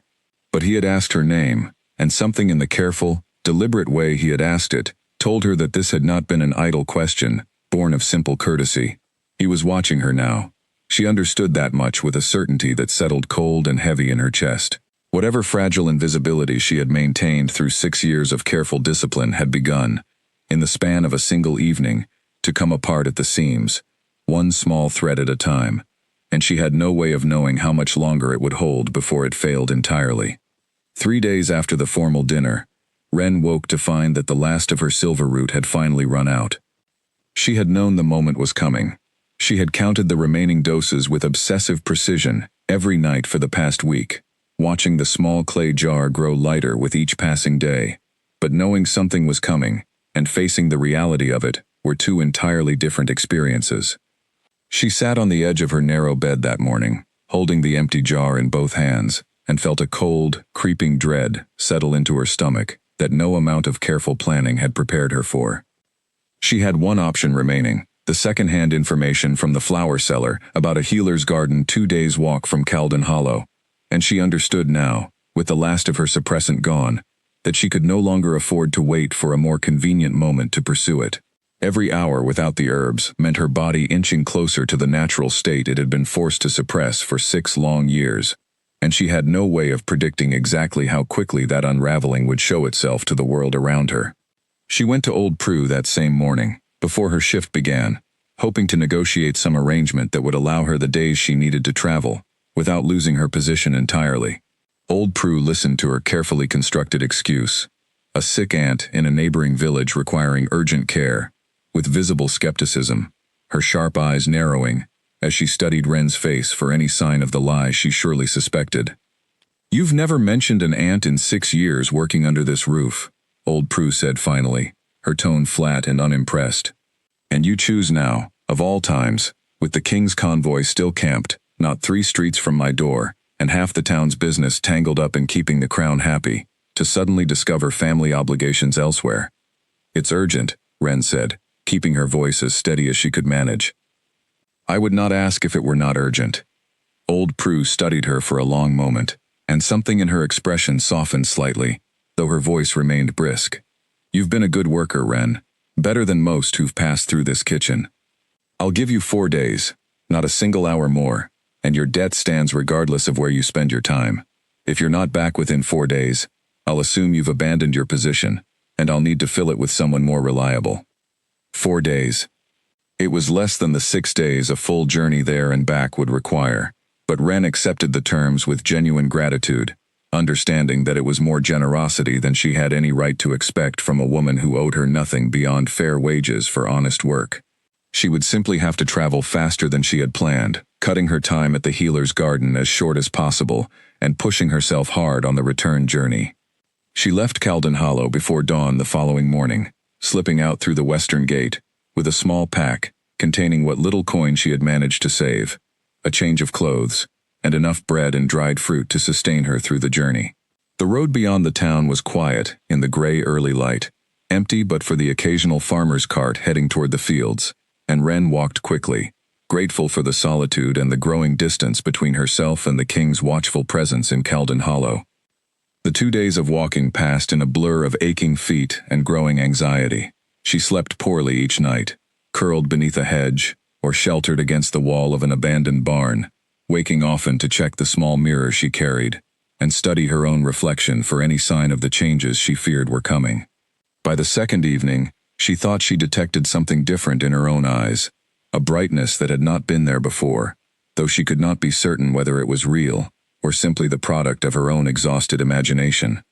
But he had asked her name, and something in the careful, deliberate way he had asked it told her that this had not been an idle question, born of simple courtesy. He was watching her now. She understood that much with a certainty that settled cold and heavy in her chest. Whatever fragile invisibility she had maintained through 6 years of careful discipline had begun, in the span of a single evening, to come apart at the seams, one small thread at a time, and she had no way of knowing how much longer it would hold before it failed entirely. 3 days after the formal dinner, Ren woke to find that the last of her silver root had finally run out. She had known the moment was coming. She had counted the remaining doses with obsessive precision every night for the past week, watching the small clay jar grow lighter with each passing day. But knowing something was coming, and facing the reality of it, were two entirely different experiences. She sat on the edge of her narrow bed that morning, holding the empty jar in both hands, and felt a cold, creeping dread settle into her stomach that no amount of careful planning had prepared her for. She had one option remaining, the second-hand information from the flower seller about a healer's garden 2 days' walk from Caldon Hollow, and she understood now, with the last of her suppressant gone, that she could no longer afford to wait for a more convenient moment to pursue it. Every hour without the herbs meant her body inching closer to the natural state it had been forced to suppress for 6 long years, and she had no way of predicting exactly how quickly that unraveling would show itself to the world around her. She went to Old Prue that same morning, before her shift began, hoping to negotiate some arrangement that would allow her the days she needed to travel, without losing her position entirely. Old Prue listened to her carefully constructed excuse. A sick aunt in a neighboring village requiring urgent care, with visible skepticism, her sharp eyes narrowing as she studied Ren's face for any sign of the lie she surely suspected. "You've never mentioned an aunt in 6 years working under this roof," Old Prue said finally, her tone flat and unimpressed. "And you choose now, of all times, with the king's convoy still camped, not 3 streets from my door, and half the town's business tangled up in keeping the crown happy, to suddenly discover family obligations elsewhere." "It's urgent," Ren said, keeping her voice as steady as she could manage. "I would not ask if it were not urgent." Old Prue studied her for a long moment, and something in her expression softened slightly, though her voice remained brisk. "You've been a good worker, Ren. Better than most who've passed through this kitchen. I'll give you 4 days, not a single hour more, and your debt stands regardless of where you spend your time. If you're not back within 4 days, I'll assume you've abandoned your position, and I'll need to fill it with someone more reliable." 4 days. It was less than the 6 days a full journey there and back would require, but Ren accepted the terms with genuine gratitude, understanding that it was more generosity than she had any right to expect from a woman who owed her nothing beyond fair wages for honest work. She would simply have to travel faster than she had planned, cutting her time at the healer's garden as short as possible and pushing herself hard on the return journey. She left Caldon Hollow before dawn the following morning, slipping out through the western gate, with a small pack containing what little coin she had managed to save, a change of clothes, and enough bread and dried fruit to sustain her through the journey. The road beyond the town was quiet in the gray early light, empty but for the occasional farmer's cart heading toward the fields, and Ren walked quickly, grateful for the solitude and the growing distance between herself and the king's watchful presence in Caldon Hollow. The 2 days of walking passed in a blur of aching feet and growing anxiety. She slept poorly each night, curled beneath a hedge, or sheltered against the wall of an abandoned barn, waking often to check the small mirror she carried, and study her own reflection for any sign of the changes she feared were coming. By the second evening, she thought she detected something different in her own eyes, a brightness that had not been there before, though she could not be certain whether it was real, or simply the product of her own exhausted imagination.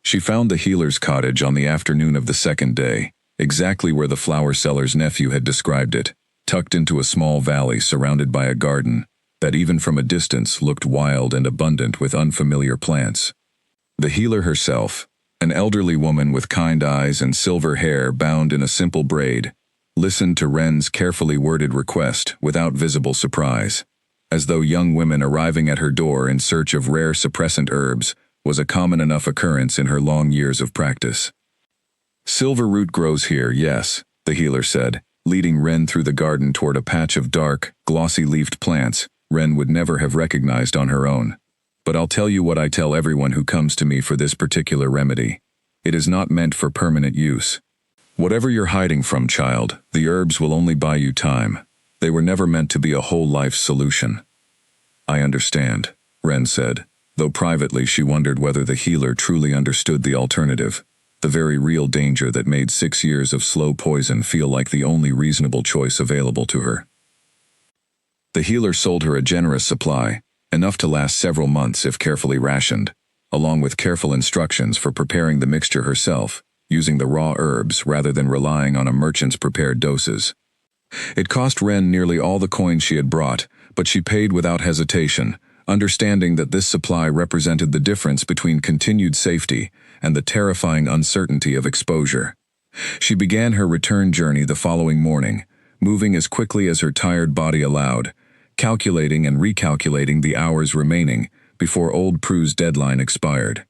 She found the healer's cottage on the afternoon of the second day, exactly where the flower seller's nephew had described it, tucked into a small valley surrounded by a garden that even from a distance looked wild and abundant with unfamiliar plants. The healer herself, an elderly woman with kind eyes and silver hair bound in a simple braid, listened to Ren's carefully worded request without visible surprise, as though young women arriving at her door in search of rare suppressant herbs was a common enough occurrence in her long years of practice. "Silver root grows here, yes," the healer said, leading Ren through the garden toward a patch of dark, glossy-leafed plants Ren would never have recognized on her own. "But I'll tell you what I tell everyone who comes to me for this particular remedy. It is not meant for permanent use. Whatever you're hiding from, child, the herbs will only buy you time. They were never meant to be a whole life solution." "I understand," Ren said, though privately she wondered whether the healer truly understood the alternative, the very real danger that made 6 years of slow poison feel like the only reasonable choice available to her. The healer sold her a generous supply, enough to last several months if carefully rationed, along with careful instructions for preparing the mixture herself, using the raw herbs rather than relying on a merchant's prepared doses. It cost Ren nearly all the coin she had brought, but she paid without hesitation, understanding that this supply represented the difference between continued safety and the terrifying uncertainty of exposure. She began her return journey the following morning, moving as quickly as her tired body allowed, calculating and recalculating the hours remaining before Old Prue's deadline expired.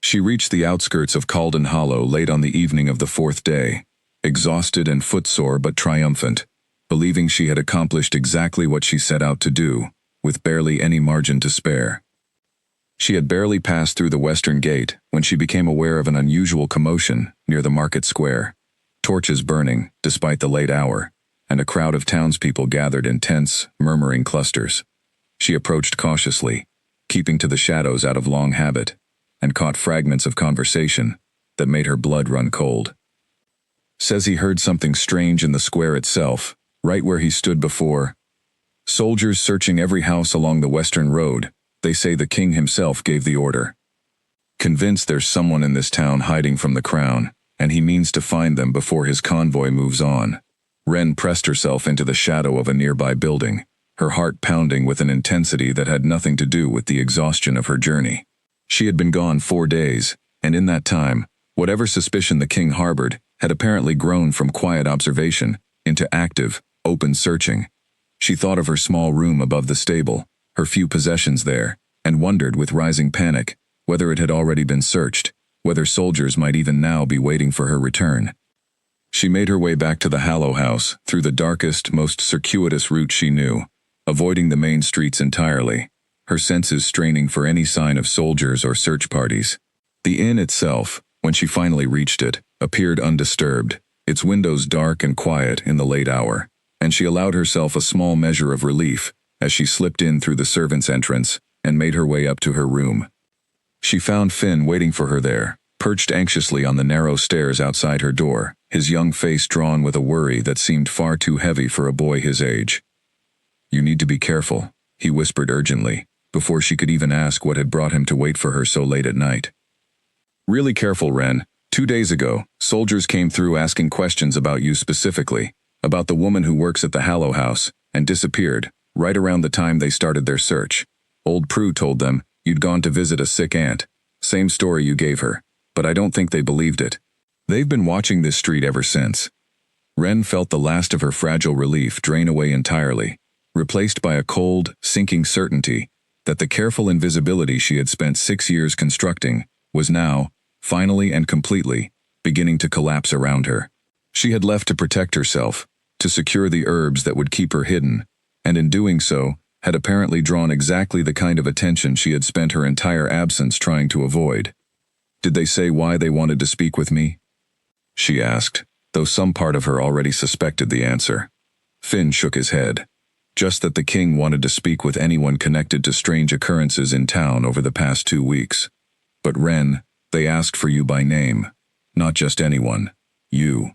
She reached the outskirts of Caldon Hollow late on the evening of the 4th day, exhausted and footsore but triumphant, believing she had accomplished exactly what she set out to do, with barely any margin to spare. She had barely passed through the western gate when she became aware of an unusual commotion near the market square, torches burning despite the late hour, and a crowd of townspeople gathered in tense, murmuring clusters. She approached cautiously, keeping to the shadows out of long habit, and caught fragments of conversation that made her blood run cold. "Says he heard something strange in the square itself," right where he stood before. Soldiers searching every house along the western road. They say the king himself gave the order. Convinced there's someone in this town hiding from the crown, and he means to find them before his convoy moves on. Wren pressed herself into the shadow of a nearby building, her heart pounding with an intensity that had nothing to do with the exhaustion of her journey. She had been gone 4 days, and in that time, whatever suspicion the king harbored had apparently grown from quiet observation into active, open searching. She thought of her small room above the stable, her few possessions there, and wondered with rising panic whether it had already been searched, whether soldiers might even now be waiting for her return. She made her way back to the Hallow House through the darkest, most circuitous route she knew, avoiding the main streets entirely, her senses straining for any sign of soldiers or search parties. The inn itself, when she finally reached it, appeared undisturbed, its windows dark and quiet in the late hour, and she allowed herself a small measure of relief as she slipped in through the servants' entrance and made her way up to her room. She found Finn waiting for her there, perched anxiously on the narrow stairs outside her door, his young face drawn with a worry that seemed far too heavy for a boy his age. "You need to be careful," he whispered urgently, before she could even ask what had brought him to wait for her so late at night. "Really careful, Wren. 2 days ago, soldiers came through asking questions about you specifically, about the woman who works at the Hallow House, and disappeared, right around the time they started their search. Old Prue told them you'd gone to visit a sick aunt. Same story you gave her, but I don't think they believed it. They've been watching this street ever since." Wren felt the last of her fragile relief drain away entirely, replaced by a cold, sinking certainty that the careful invisibility she had spent 6 years constructing was now, finally and completely, beginning to collapse around her. She had left to protect herself, to secure the herbs that would keep her hidden, and in doing so, had apparently drawn exactly the kind of attention she had spent her entire absence trying to avoid. "Did they say why they wanted to speak with me?" she asked, though some part of her already suspected the answer. Finn shook his head. Just that the king wanted to speak with anyone connected to strange occurrences in town over the past 2 weeks. "But Wren, they asked for you by name. Not just anyone. You."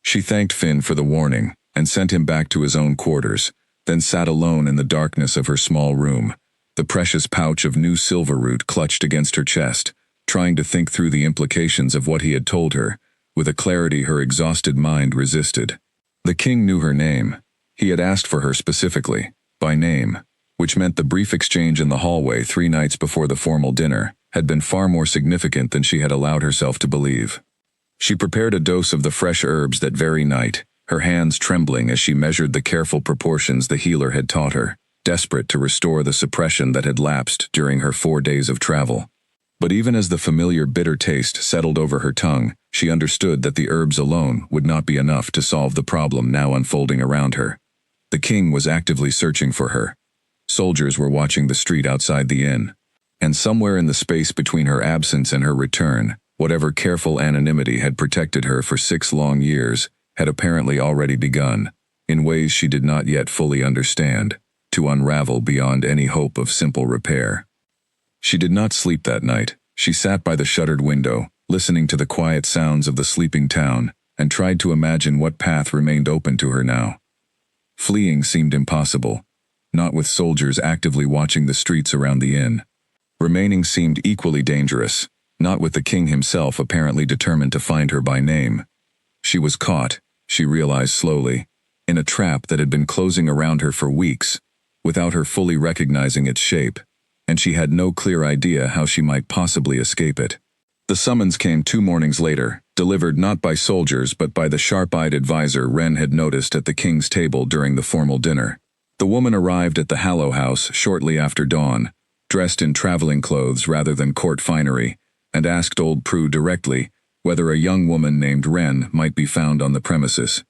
She thanked Finn for the warning and sent him back to his own quarters, then sat alone in the darkness of her small room, the precious pouch of new silver root clutched against her chest, trying to think through the implications of what he had told her, with a clarity her exhausted mind resisted. The king knew her name. He had asked for her specifically, by name, which meant the brief exchange in the hallway 3 nights before the formal dinner had been far more significant than she had allowed herself to believe. She prepared a dose of the fresh herbs that very night, her hands trembling as she measured the careful proportions the healer had taught her, desperate to restore the suppression that had lapsed during her 4 days of travel. But even as the familiar bitter taste settled over her tongue, she understood that the herbs alone would not be enough to solve the problem now unfolding around her. The king was actively searching for her. Soldiers were watching the street outside the inn. And somewhere in the space between her absence and her return, whatever careful anonymity had protected her for 6 long years had apparently already begun, in ways she did not yet fully understand, to unravel beyond any hope of simple repair. She did not sleep that night. She sat by the shuttered window, listening to the quiet sounds of the sleeping town, and tried to imagine what path remained open to her now. Fleeing seemed impossible, not with soldiers actively watching the streets around the inn. Remaining seemed equally dangerous, not with the king himself apparently determined to find her by name. She was caught, she realized slowly, in a trap that had been closing around her for weeks, without her fully recognizing its shape, and she had no clear idea how she might possibly escape it. The summons came 2 mornings later, delivered not by soldiers but by the sharp-eyed advisor Wren had noticed at the king's table during the formal dinner. The woman arrived at the Hallow House shortly after dawn, dressed in traveling clothes rather than court finery, and asked old Prue directly whether a young woman named Wren might be found on the premises.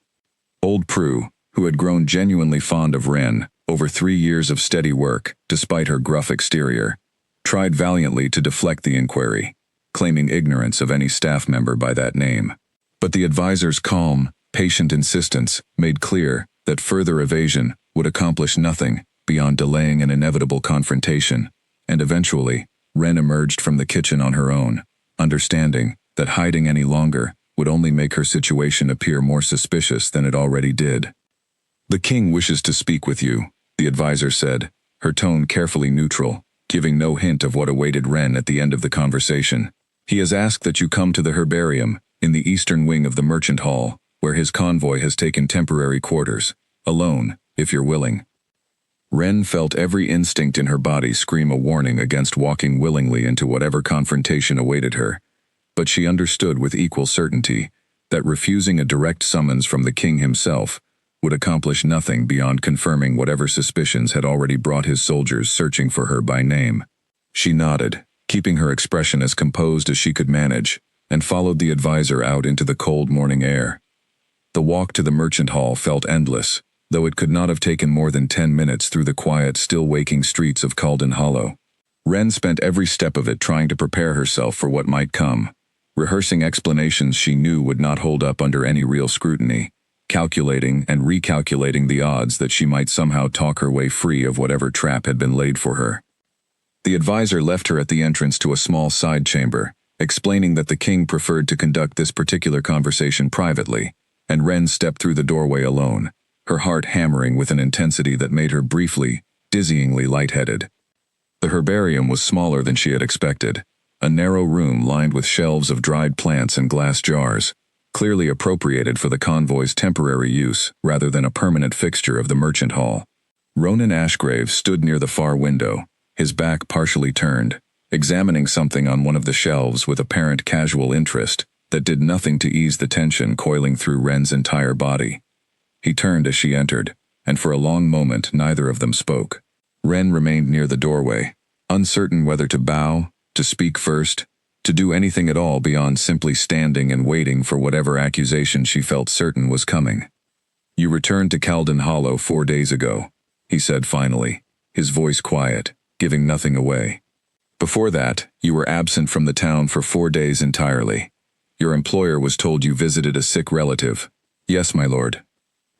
Old Prue, who had grown genuinely fond of Wren over 3 years of steady work, despite her gruff exterior, tried valiantly to deflect the inquiry, claiming ignorance of any staff member by that name. But the advisor's calm, patient insistence made clear that further evasion would accomplish nothing beyond delaying an inevitable confrontation, and eventually, Wren emerged from the kitchen on her own, understanding that hiding any longer would only make her situation appear more suspicious than it already did. The king wishes to speak with you, the advisor said, her tone carefully neutral, giving no hint of what awaited Ren at the end of the conversation. He has asked that you come to the herbarium, in the eastern wing of the merchant hall, where his convoy has taken temporary quarters. Alone, if you're willing. Ren felt every instinct in her body scream a warning against walking willingly into whatever confrontation awaited her, but she understood with equal certainty that refusing a direct summons from the king himself would accomplish nothing beyond confirming whatever suspicions had already brought his soldiers searching for her by name. She nodded, keeping her expression as composed as she could manage, and followed the advisor out into the cold morning air. The walk to the merchant hall felt endless, though it could not have taken more than 10 minutes through the quiet, still-waking streets of Caldon Hollow. Ren spent every step of it trying to prepare herself for what might come, rehearsing explanations she knew would not hold up under any real scrutiny, calculating and recalculating the odds that she might somehow talk her way free of whatever trap had been laid for her. The advisor left her at the entrance to a small side chamber, explaining that the king preferred to conduct this particular conversation privately, and Ren stepped through the doorway alone, her heart hammering with an intensity that made her briefly, dizzyingly lightheaded. The herbarium was smaller than she had expected, a narrow room lined with shelves of dried plants and glass jars, clearly appropriated for the convoy's temporary use rather than a permanent fixture of the merchant hall. Ronan Ashgrave stood near the far window, his back partially turned, examining something on one of the shelves with apparent casual interest that did nothing to ease the tension coiling through Ren's entire body. He turned as she entered, and for a long moment neither of them spoke. Ren remained near the doorway, uncertain whether to bow, to speak first, to do anything at all beyond simply standing and waiting for whatever accusation she felt certain was coming. "You returned to Caldon Hollow 4 days ago," he said finally, his voice quiet, giving nothing away. "Before that, you were absent from the town for 4 days entirely. Your employer was told you visited a sick relative." "Yes, my lord."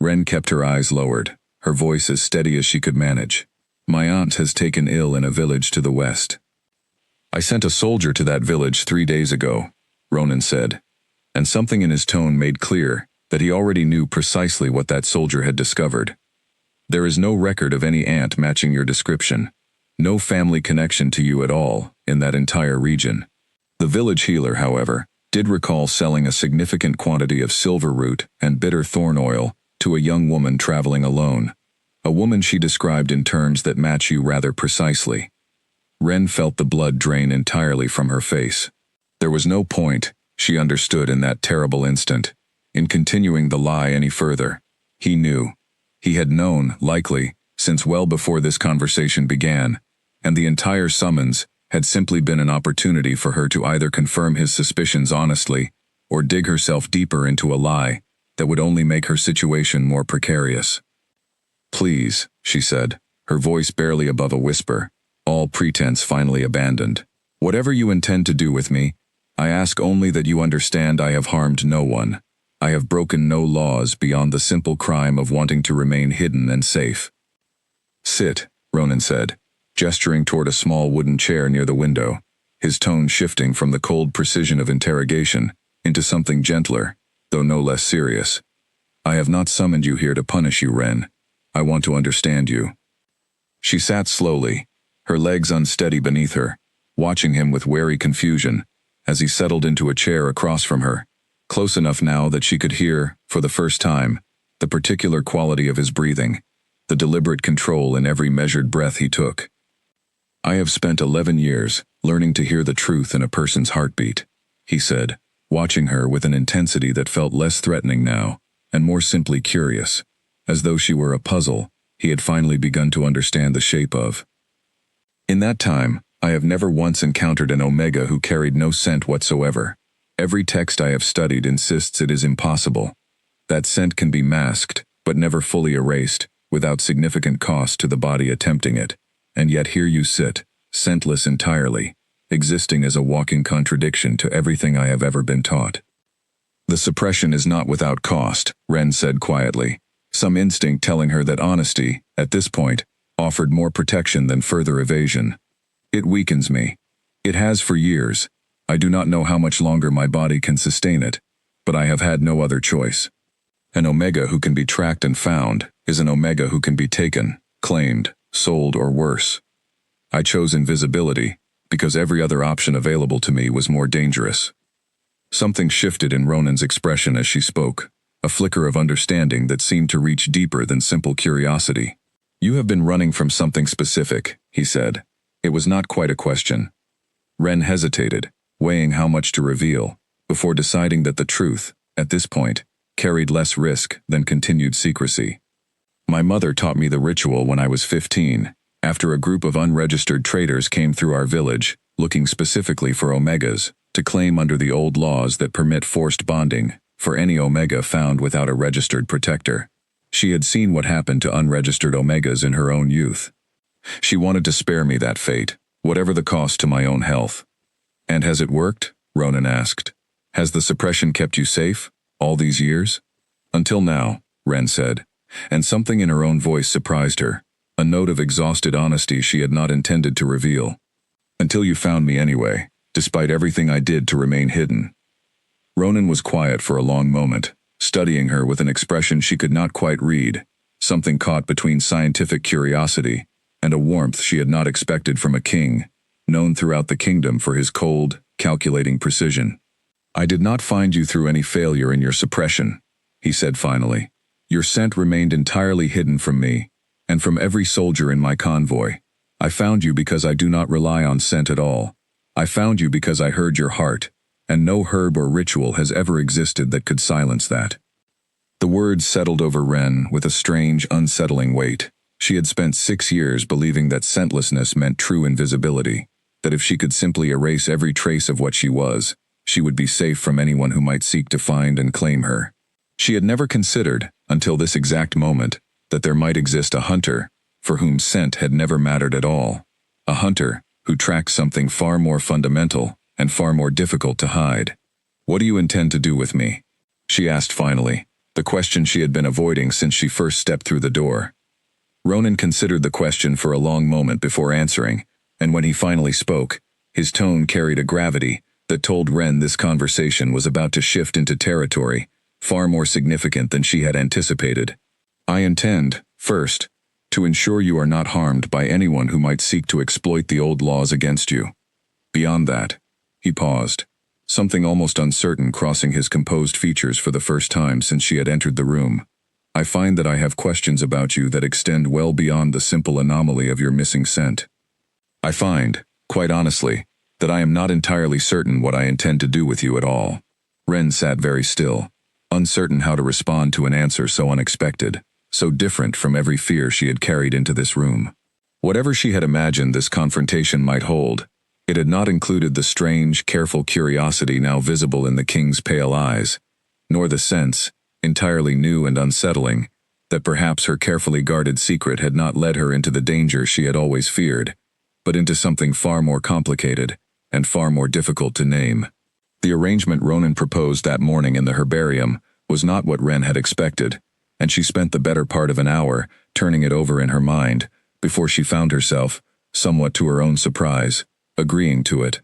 Ren kept her eyes lowered, her voice as steady as she could manage. "My aunt has taken ill in a village to the west." "I sent a soldier to that village 3 days ago," Ronan said, and something in his tone made clear that he already knew precisely what that soldier had discovered. "There is no record of any aunt matching your description, no family connection to you at all in that entire region." The village healer, however, did recall selling a significant quantity of silver root and bitter thorn oil to a young woman traveling alone, a woman she described in terms that match you rather precisely. Ren felt the blood drain entirely from her face. There was no point, she understood in that terrible instant, in continuing the lie any further. He knew. He had known, likely, since well before this conversation began, and the entire summons had simply been an opportunity for her to either confirm his suspicions honestly or dig herself deeper into a lie that would only make her situation more precarious. "Please," she said, her voice barely above a whisper, all pretense finally abandoned. "Whatever you intend to do with me, I ask only that you understand I have harmed no one. I have broken no laws beyond the simple crime of wanting to remain hidden and safe." "Sit," Ronan said, gesturing toward a small wooden chair near the window, his tone shifting from the cold precision of interrogation into something gentler, though no less serious. "I have not summoned you here to punish you, Ren. I want to understand you." She sat slowly, her legs unsteady beneath her, watching him with wary confusion as he settled into a chair across from her, close enough now that she could hear, for the first time, the particular quality of his breathing, the deliberate control in every measured breath he took. "I have spent 11 years learning to hear the truth in a person's heartbeat," he said, watching her with an intensity that felt less threatening now, and more simply curious, as though she were a puzzle he had finally begun to understand the shape of. "In that time, I have never once encountered an Omega who carried no scent whatsoever. Every text I have studied insists it is impossible. That scent can be masked, but never fully erased, without significant cost to the body attempting it. And yet here you sit, scentless entirely, existing as a walking contradiction to everything I have ever been taught." "The suppression is not without cost," Ren said quietly, some instinct telling her that honesty, at this point, offered more protection than further evasion. "It weakens me. It has for years. I do not know how much longer my body can sustain it, but I have had no other choice. An Omega who can be tracked and found, is an Omega who can be taken, claimed, sold, or worse. I chose invisibility because every other option available to me was more dangerous. Something shifted in Ronan's expression as she spoke, a flicker of understanding that seemed to reach deeper than simple curiosity. You have been running from something specific, he said. It was not quite a question. Ren hesitated, weighing how much to reveal, before deciding that the truth, at this point, carried less risk than continued secrecy. My mother taught me the ritual when I was 15, after a group of unregistered traders came through our village, looking specifically for Omegas, to claim under the old laws that permit forced bonding for any Omega found without a registered protector. She had seen what happened to unregistered Omegas in her own youth. She wanted to spare me that fate, whatever the cost to my own health. And has it worked? Ronan asked. Has the suppression kept you safe, all these years? Until now, Ren said, and something in her own voice surprised her, a note of exhausted honesty she had not intended to reveal. Until you found me anyway, despite everything I did to remain hidden. Ronan was quiet for a long moment, studying her with an expression she could not quite read, something caught between scientific curiosity and a warmth she had not expected from a king, known throughout the kingdom for his cold, calculating precision. I did not find you through any failure in your suppression, he said finally. Your scent remained entirely hidden from me, and from every soldier in my convoy. I found you because I do not rely on scent at all. I found you because I heard your heart, and no herb or ritual has ever existed that could silence that. The words settled over Ren with a strange, unsettling weight. She had spent 6 years believing that scentlessness meant true invisibility, that if she could simply erase every trace of what she was, she would be safe from anyone who might seek to find and claim her. She had never considered, until this exact moment, that there might exist a hunter for whom scent had never mattered at all. A hunter who tracked something far more fundamental and far more difficult to hide. What do you intend to do with me? She asked finally, the question she had been avoiding since she first stepped through the door. Ronan considered the question for a long moment before answering, and when he finally spoke, his tone carried a gravity that told Ren this conversation was about to shift into territory far more significant than she had anticipated. I intend, first, to ensure you are not harmed by anyone who might seek to exploit the old laws against you. Beyond that, he paused, something almost uncertain crossing his composed features for the first time since she had entered the room. I find that I have questions about you that extend well beyond the simple anomaly of your missing scent. I find, quite honestly, that I am not entirely certain what I intend to do with you at all. Ren sat very still, uncertain how to respond to an answer so unexpected, so different from every fear she had carried into this room. Whatever she had imagined this confrontation might hold, it had not included the strange, careful curiosity now visible in the king's pale eyes, nor the sense, entirely new and unsettling, that perhaps her carefully guarded secret had not led her into the danger she had always feared, but into something far more complicated and far more difficult to name. The arrangement Ronan proposed that morning in the herbarium was not what Ren had expected, and she spent the better part of an hour turning it over in her mind before she found herself, somewhat to her own surprise, agreeing to it.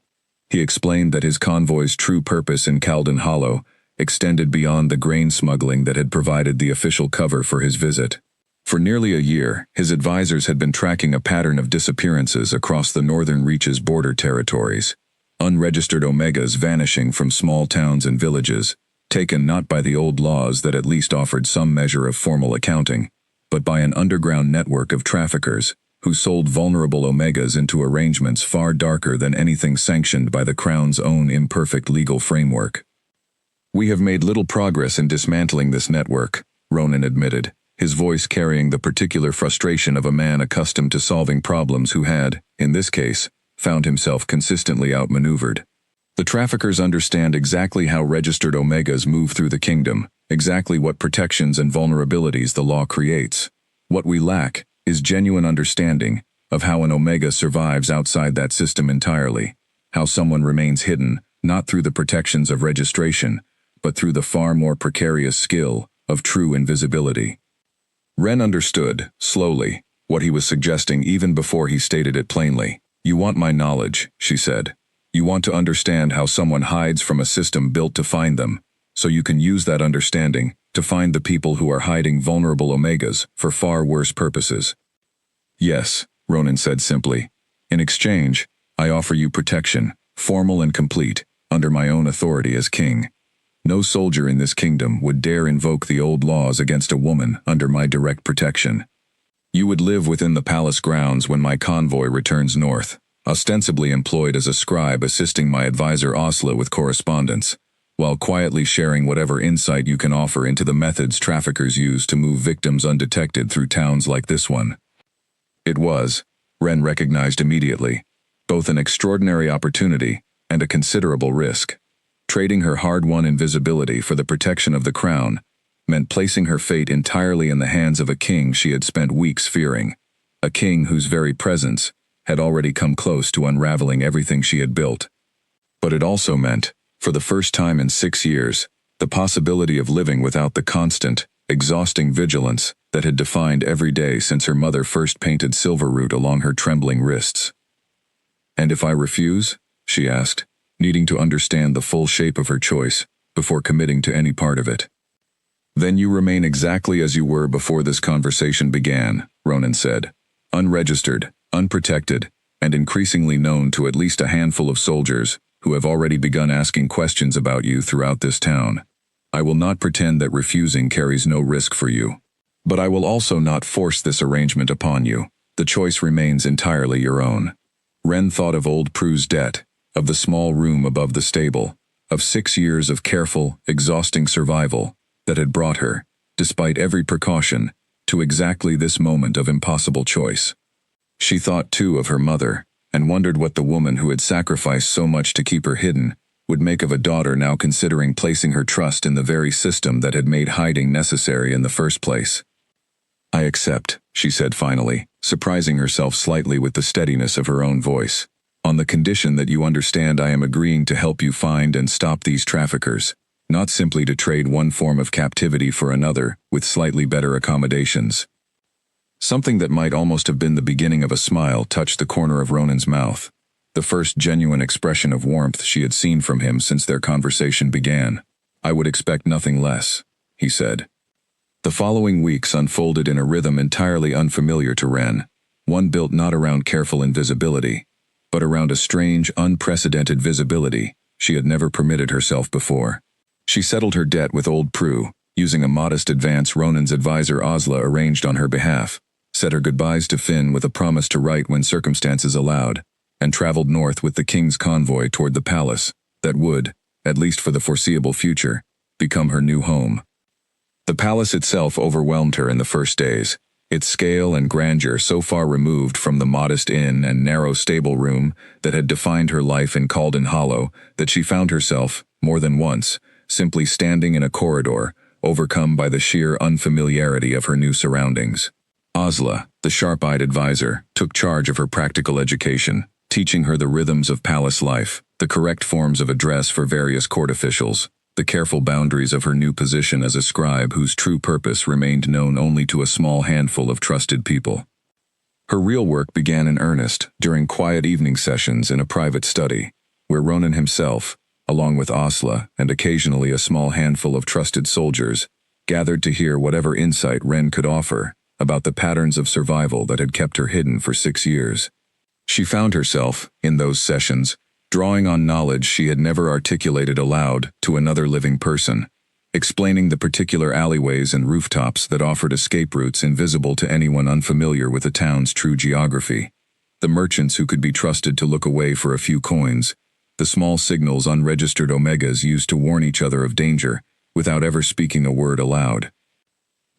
He explained that his convoy's true purpose in Caldon Hollow extended beyond the grain smuggling that had provided the official cover for his visit. For nearly a year, his advisors had been tracking a pattern of disappearances across the northern reach's border territories. Unregistered Omegas vanishing from small towns and villages, taken not by the old laws that at least offered some measure of formal accounting, but by an underground network of traffickers who sold vulnerable Omegas into arrangements far darker than anything sanctioned by the Crown's own imperfect legal framework. We have made little progress in dismantling this network, Ronan admitted, his voice carrying the particular frustration of a man accustomed to solving problems who had, in this case, found himself consistently outmaneuvered. The traffickers understand exactly how registered Omegas move through the kingdom, exactly what protections and vulnerabilities the law creates. What we lack is genuine understanding of how an Omega survives outside that system entirely, how someone remains hidden, not through the protections of registration, but through the far more precarious skill of true invisibility. Ren understood, slowly, what he was suggesting even before he stated it plainly. You want my knowledge, she said. You want to understand how someone hides from a system built to find them, so you can use that understanding to find the people who are hiding vulnerable Omegas for far worse purposes. Yes, Ronan said simply. In exchange, I offer you protection, formal and complete, under my own authority as king. No soldier in this kingdom would dare invoke the old laws against a woman under my direct protection. You would live within the palace grounds when my convoy returns north, ostensibly employed as a scribe assisting my advisor Osla with correspondence, while quietly sharing whatever insight you can offer into the methods traffickers use to move victims undetected through towns like this one. It was, Ren recognized immediately, both an extraordinary opportunity and a considerable risk. Trading her hard-won invisibility for the protection of the crown meant placing her fate entirely in the hands of a king she had spent weeks fearing, a king whose very presence had already come close to unraveling everything she had built. But it also meant, for the first time in 6 years, the possibility of living without the constant, exhausting vigilance that had defined every day since her mother first painted silver root along her trembling wrists. "And if I refuse?" she asked, needing to understand the full shape of her choice before committing to any part of it. "Then you remain exactly as you were before this conversation began," Ronan said, "unregistered, unprotected, and increasingly known to at least a handful of soldiers who have already begun asking questions about you throughout this town. I will not pretend that refusing carries no risk for you. But I will also not force this arrangement upon you. The choice remains entirely your own." Ren thought of old Prue's debt, of the small room above the stable, of 6 years of careful, exhausting survival that had brought her, despite every precaution, to exactly this moment of impossible choice. She thought too of her mother, and wondered what the woman who had sacrificed so much to keep her hidden would make of a daughter now considering placing her trust in the very system that had made hiding necessary in the first place. "I accept," she said finally, surprising herself slightly with the steadiness of her own voice, "on the condition that you understand I am agreeing to help you find and stop these traffickers, not simply to trade one form of captivity for another with slightly better accommodations." Something that might almost have been the beginning of a smile touched the corner of Ronan's mouth, the first genuine expression of warmth she had seen from him since their conversation began. "I would expect nothing less," he said. The following weeks unfolded in a rhythm entirely unfamiliar to Ren, one built not around careful invisibility, but around a strange, unprecedented visibility she had never permitted herself before. She settled her debt with old Prue, using a modest advance Ronan's advisor Osla arranged on her behalf, said her goodbyes to Finn with a promise to write when circumstances allowed, and traveled north with the king's convoy toward the palace that would, at least for the foreseeable future, become her new home. The palace itself overwhelmed her in the first days, its scale and grandeur so far removed from the modest inn and narrow stable room that had defined her life in Caldon Hollow that she found herself, more than once, simply standing in a corridor, overcome by the sheer unfamiliarity of her new surroundings. Osla, the sharp-eyed advisor, took charge of her practical education, teaching her the rhythms of palace life, the correct forms of address for various court officials, the careful boundaries of her new position as a scribe whose true purpose remained known only to a small handful of trusted people. Her real work began in earnest during quiet evening sessions in a private study, where Ronan himself, along with Osla and occasionally a small handful of trusted soldiers, gathered to hear whatever insight Ren could offer about the patterns of survival that had kept her hidden for 6 years. She found herself, in those sessions, drawing on knowledge she had never articulated aloud to another living person, explaining the particular alleyways and rooftops that offered escape routes invisible to anyone unfamiliar with the town's true geography, the merchants who could be trusted to look away for a few coins, the small signals unregistered Omegas used to warn each other of danger without ever speaking a word aloud.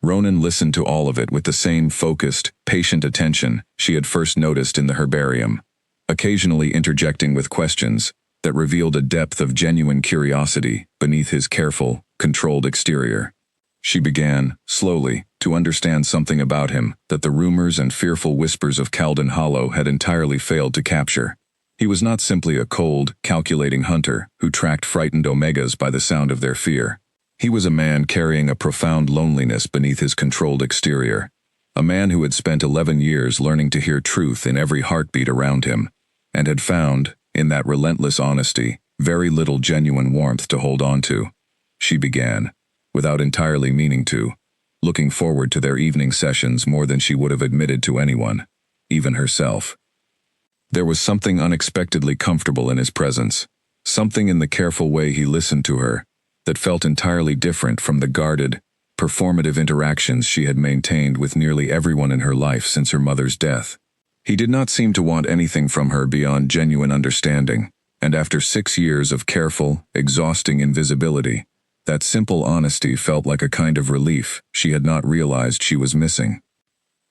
Ronan listened to all of it with the same focused, patient attention she had first noticed in the herbarium, occasionally interjecting with questions that revealed a depth of genuine curiosity beneath his careful, controlled exterior. She began, slowly, to understand something about him that the rumors and fearful whispers of Caldon Hollow had entirely failed to capture. He was not simply a cold, calculating hunter who tracked frightened Omegas by the sound of their fear. He was a man carrying a profound loneliness beneath his controlled exterior, a man who had spent 11 years learning to hear truth in every heartbeat around him, and had found, in that relentless honesty, very little genuine warmth to hold on to. She began, without entirely meaning to, looking forward to their evening sessions more than she would have admitted to anyone, even herself. There was something unexpectedly comfortable in his presence, something in the careful way he listened to her, that felt entirely different from the guarded, performative interactions she had maintained with nearly everyone in her life since her mother's death. He did not seem to want anything from her beyond genuine understanding, and after 6 years of careful, exhausting invisibility, that simple honesty felt like a kind of relief she had not realized she was missing.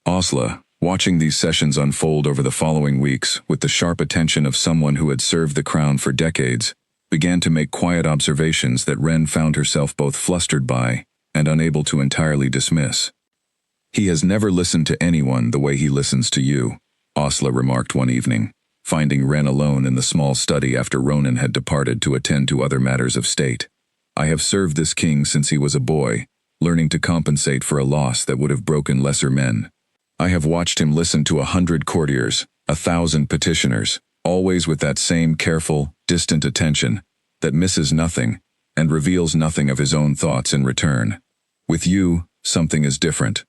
Asla, watching these sessions unfold over the following weeks with the sharp attention of someone who had served the crown for decades, began to make quiet observations that Ren found herself both flustered by and unable to entirely dismiss. "He has never listened to anyone the way he listens to you," Asla remarked one evening, finding Ren alone in the small study after Ronan had departed to attend to other matters of state. "I have served this king since he was a boy, learning to compensate for a loss that would have broken lesser men. I have watched him listen to 100 courtiers, 1,000 petitioners, always with that same careful, distant attention that misses nothing and reveals nothing of his own thoughts in return. With you, something is different.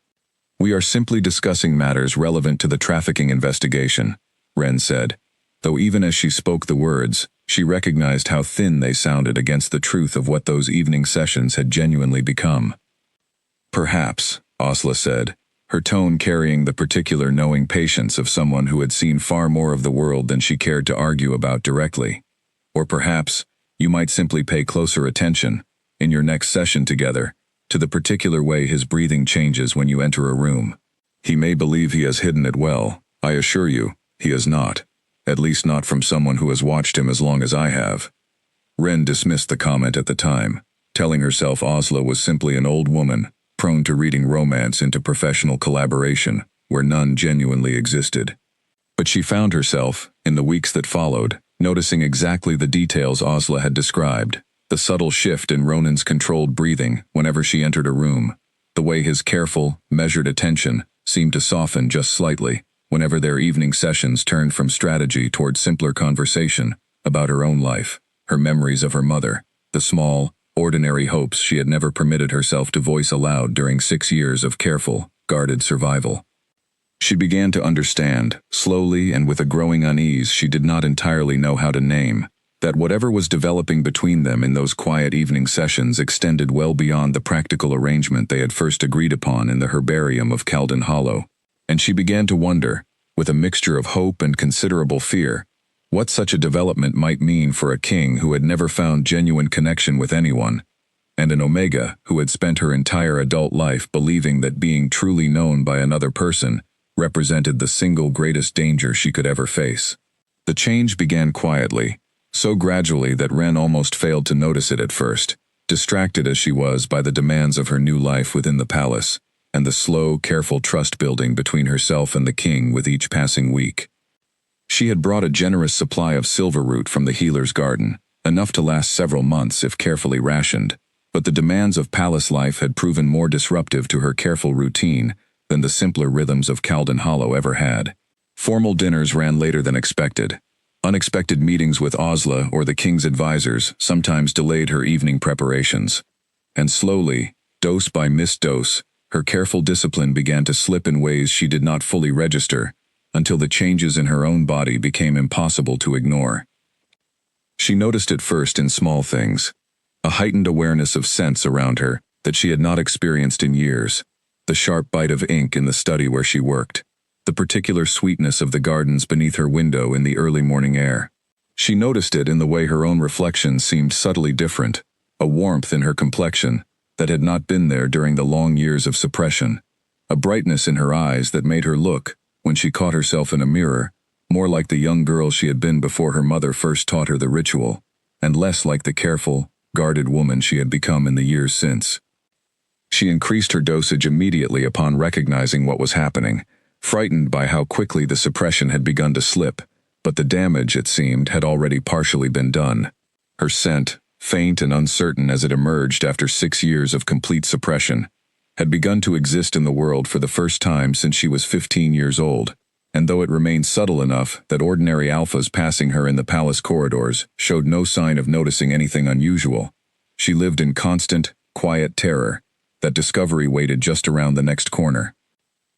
We are simply discussing matters relevant to the trafficking investigation," Ren said, though even as she spoke the words, she recognized how thin they sounded against the truth of what those evening sessions had genuinely become. "Perhaps," Asla said, her tone carrying the particular knowing patience of someone who had seen far more of the world than she cared to argue about directly. "Or perhaps, you might simply pay closer attention, in your next session together, to the particular way his breathing changes when you enter a room. He may believe he has hidden it well. I assure you, he has not. At least not from someone who has watched him as long as I have." Ren dismissed the comment at the time, telling herself Asla was simply an old woman, prone to reading romance into professional collaboration, where none genuinely existed. But she found herself, in the weeks that followed, noticing exactly the details Asla had described, the subtle shift in Ronan's controlled breathing whenever she entered a room, the way his careful, measured attention seemed to soften just slightly whenever their evening sessions turned from strategy toward simpler conversation about her own life, her memories of her mother, the small, ordinary hopes she had never permitted herself to voice aloud during 6 years of careful, guarded survival. She began to understand, slowly and with a growing unease she did not entirely know how to name, that whatever was developing between them in those quiet evening sessions extended well beyond the practical arrangement they had first agreed upon in the herbarium of Caldon Hollow, and she began to wonder, with a mixture of hope and considerable fear, what such a development might mean for a king who had never found genuine connection with anyone, and an Omega who had spent her entire adult life believing that being truly known by another person represented the single greatest danger she could ever face. The change began quietly, so gradually that Ren almost failed to notice it at first, distracted as she was by the demands of her new life within the palace, and the slow, careful trust-building between herself and the king with each passing week. She had brought a generous supply of silver root from the healer's garden, enough to last several months if carefully rationed, but the demands of palace life had proven more disruptive to her careful routine than the simpler rhythms of Caldon Hollow ever had. Formal dinners ran later than expected. Unexpected meetings with Asla or the king's advisors sometimes delayed her evening preparations. And slowly, dose by missed dose, her careful discipline began to slip in ways she did not fully register, until the changes in her own body became impossible to ignore. She noticed it first in small things, a heightened awareness of scents around her that she had not experienced in years, the sharp bite of ink in the study where she worked, the particular sweetness of the gardens beneath her window in the early morning air. She noticed it in the way her own reflection seemed subtly different, a warmth in her complexion that had not been there during the long years of suppression, a brightness in her eyes that made her look, when she caught herself in a mirror, more like the young girl she had been before her mother first taught her the ritual, and less like the careful, guarded woman she had become in the years since. She increased her dosage immediately upon recognizing what was happening, frightened by how quickly the suppression had begun to slip, but the damage, it seemed, had already partially been done. Her scent, faint and uncertain as it emerged after 6 years of complete suppression, had begun to exist in the world for the first time since she was 15 years old, and though it remained subtle enough that ordinary alphas passing her in the palace corridors showed no sign of noticing anything unusual, she lived in constant, quiet terror. That discovery waited just around the next corner.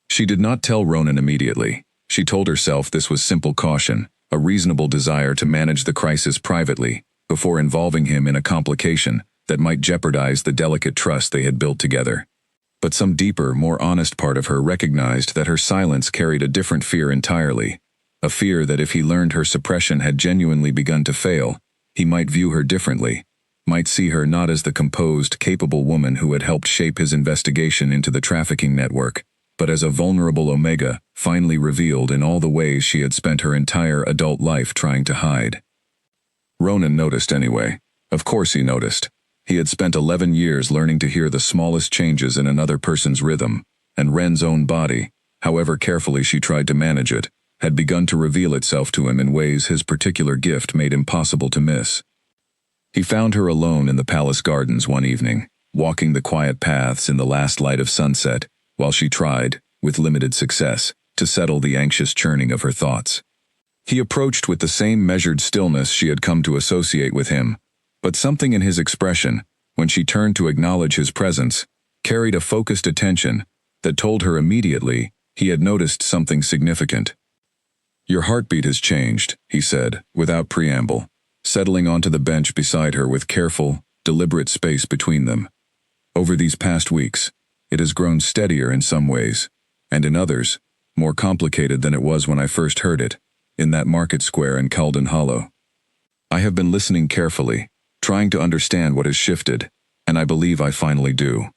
She did not tell Ronan immediately. She told herself this was simple caution, a reasonable desire to manage the crisis privately, before involving him in a complication that might jeopardize the delicate trust they had built together. But some deeper, more honest part of her recognized that her silence carried a different fear entirely, a fear that if he learned her suppression had genuinely begun to fail, he might view her differently, might see her not as the composed, capable woman who had helped shape his investigation into the trafficking network, but as a vulnerable Omega, finally revealed in all the ways she had spent her entire adult life trying to hide. Ronan noticed anyway. Of course he noticed. He had spent 11 years learning to hear the smallest changes in another person's rhythm, and Ren's own body, however carefully she tried to manage it, had begun to reveal itself to him in ways his particular gift made impossible to miss. He found her alone in the palace gardens one evening, walking the quiet paths in the last light of sunset, while she tried, with limited success, to settle the anxious churning of her thoughts. He approached with the same measured stillness she had come to associate with him, but something in his expression, when she turned to acknowledge his presence, carried a focused attention that told her immediately he had noticed something significant. "Your heartbeat has changed," he said, without preamble, settling onto the bench beside her with careful, deliberate space between them. "Over these past weeks, it has grown steadier in some ways, and in others, more complicated than it was when I first heard it, in that market square in Calden Hollow. I have been listening carefully, trying to understand what has shifted, and I believe I finally do."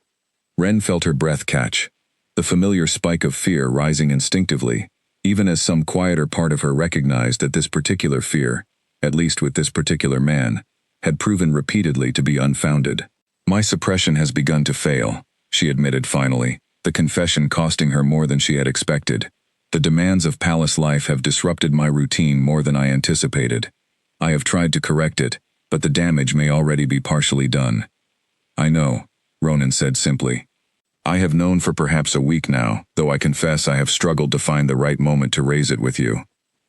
Ren felt her breath catch, the familiar spike of fear rising instinctively, even as some quieter part of her recognized that this particular fear, at least with this particular man, had proven repeatedly to be unfounded. "My suppression has begun to fail," she admitted finally, the confession costing her more than she had expected. "The demands of palace life have disrupted my routine more than I anticipated. I have tried to correct it, but the damage may already be partially done." "I know," Ronan said simply. "I have known for perhaps a week now, though I confess I have struggled to find the right moment to raise it with you."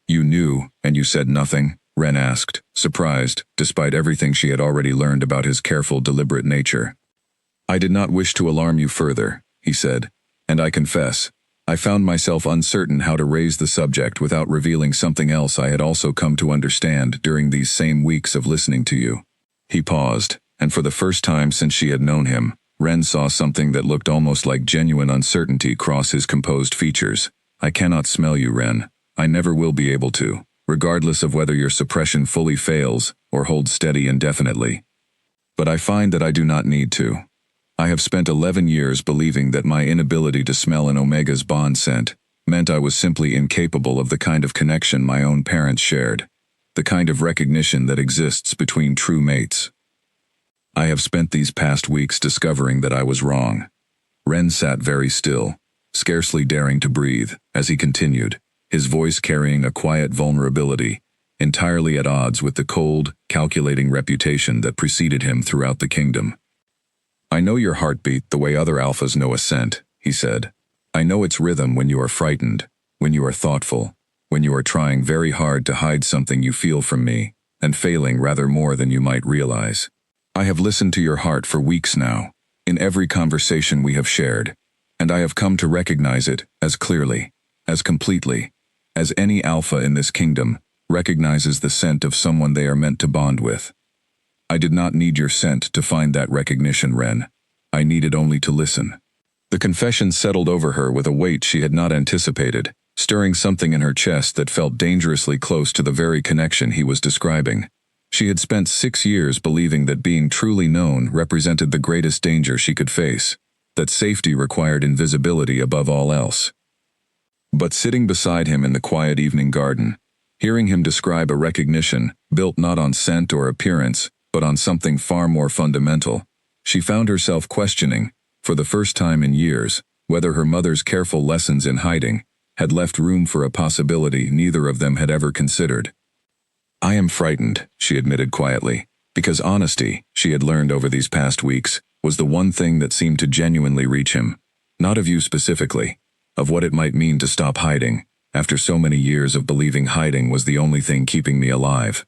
"You knew, and you said nothing?" Ren asked, surprised, despite everything she had already learned about his careful, deliberate nature. "I did not wish to alarm you further," he said, "and I confess, I found myself uncertain how to raise the subject without revealing something else I had also come to understand during these same weeks of listening to you." He paused, and for the first time since she had known him, Ren saw something that looked almost like genuine uncertainty cross his composed features. "I cannot smell you, Ren. I never will be able to, regardless of whether your suppression fully fails or holds steady indefinitely. But I find that I do not need to. I have spent 11 years believing that my inability to smell an Omega's bond scent meant I was simply incapable of the kind of connection my own parents shared, the kind of recognition that exists between true mates. I have spent these past weeks discovering that I was wrong." Ren sat very still, scarcely daring to breathe, as he continued, his voice carrying a quiet vulnerability, entirely at odds with the cold, calculating reputation that preceded him throughout the kingdom. "I know your heartbeat the way other alphas know a scent," he said. "I know its rhythm when you are frightened, when you are thoughtful, when you are trying very hard to hide something you feel from me, and failing rather more than you might realize. I have listened to your heart for weeks now, in every conversation we have shared, and I have come to recognize it as clearly, as completely, as any alpha in this kingdom recognizes the scent of someone they are meant to bond with. I did not need your scent to find that recognition, Ren. I needed only to listen." The confession settled over her with a weight she had not anticipated, stirring something in her chest that felt dangerously close to the very connection he was describing. She had spent 6 years believing that being truly known represented the greatest danger she could face, that safety required invisibility above all else. But sitting beside him in the quiet evening garden, hearing him describe a recognition built not on scent or appearance, but on something far more fundamental, she found herself questioning, for the first time in years, whether her mother's careful lessons in hiding had left room for a possibility neither of them had ever considered. "I am frightened," she admitted quietly, because honesty, she had learned over these past weeks, was the one thing that seemed to genuinely reach him. Not of you specifically, of what it might mean to stop hiding, after so many years of believing hiding was the only thing keeping me alive.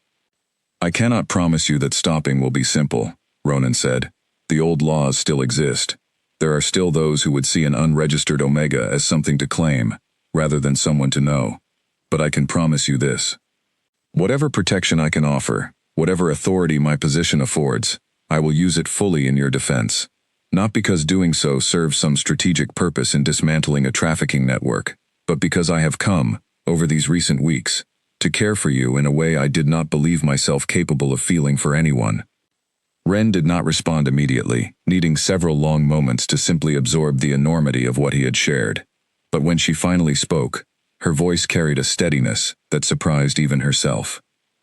"I cannot promise you that stopping will be simple," Ronan said, The old laws still exist. There are still those who would see an unregistered Omega as something to claim, rather than someone to know. But I can promise you this. Whatever protection I can offer, whatever authority my position affords, I will use it fully in your defense. Not because doing so serves some strategic purpose in dismantling a trafficking network, but because I have come, over these recent weeks, to care for you in a way I did not believe myself capable of feeling for anyone. Ren did not respond immediately, needing several long moments to simply absorb the enormity of what he had shared. But when she finally spoke, her voice carried a steadiness that surprised even herself.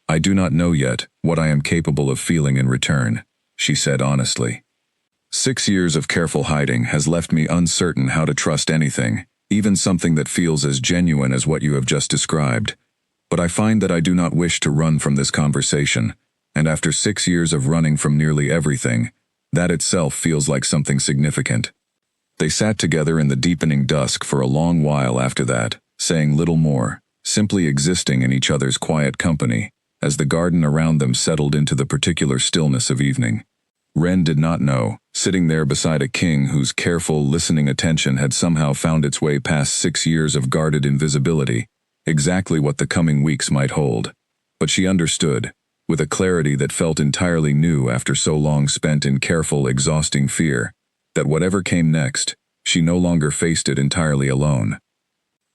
I do not know yet what I am capable of feeling in return, she said honestly. 6 years of careful hiding has left me uncertain how to trust anything, even something that feels as genuine as what you have just described. But I find that I do not wish to run from this conversation, and after 6 years of running from nearly everything, that itself feels like something significant. They sat together in the deepening dusk for a long while after that, saying little more, simply existing in each other's quiet company, as the garden around them settled into the particular stillness of evening. Ren did not know, sitting there beside a king whose careful, listening attention had somehow found its way past 6 years of guarded invisibility, exactly what the coming weeks might hold. But she understood, with a clarity that felt entirely new after so long spent in careful, exhausting fear, that whatever came next, she no longer faced it entirely alone.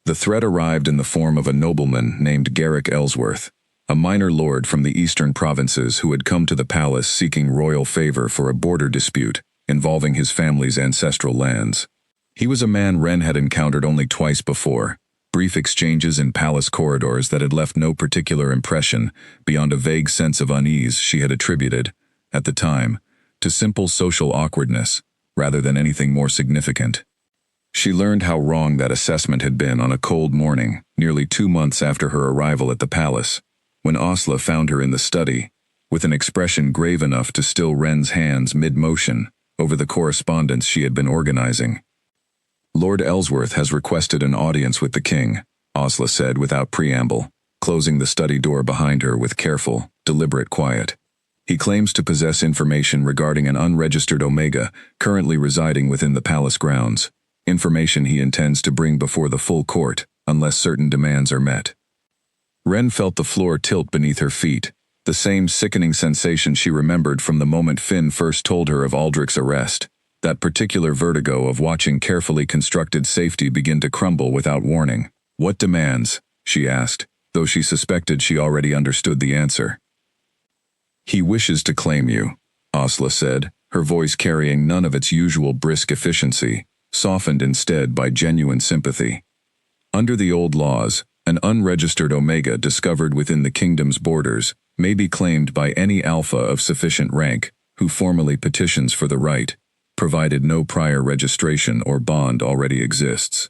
The threat arrived in the form of a nobleman named Garrick Ellsworth, a minor lord from the eastern provinces who had come to the palace seeking royal favor for a border dispute involving his family's ancestral lands. He was a man Ren had encountered only twice before, brief exchanges in palace corridors that had left no particular impression beyond a vague sense of unease she had attributed, at the time, to simple social awkwardness, rather than anything more significant. She learned how wrong that assessment had been on a cold morning, nearly 2 months after her arrival at the palace, when Asla found her in the study, with an expression grave enough to still Ren's hands mid-motion over the correspondence she had been organizing. Lord Ellsworth has requested an audience with the king, Asla said without preamble, closing the study door behind her with careful, deliberate quiet. He claims to possess information regarding an unregistered Omega currently residing within the palace grounds, information he intends to bring before the full court unless certain demands are met. Ren felt the floor tilt beneath her feet, the same sickening sensation she remembered from the moment Finn first told her of Aldrich's arrest, that particular vertigo of watching carefully constructed safety begin to crumble without warning. What demands? She asked, though she suspected she already understood the answer. He wishes to claim you, Asla said, her voice carrying none of its usual brisk efficiency, softened instead by genuine sympathy. Under the old laws, an unregistered Omega discovered within the kingdom's borders may be claimed by any Alpha of sufficient rank who formally petitions for the right, provided no prior registration or bond already exists.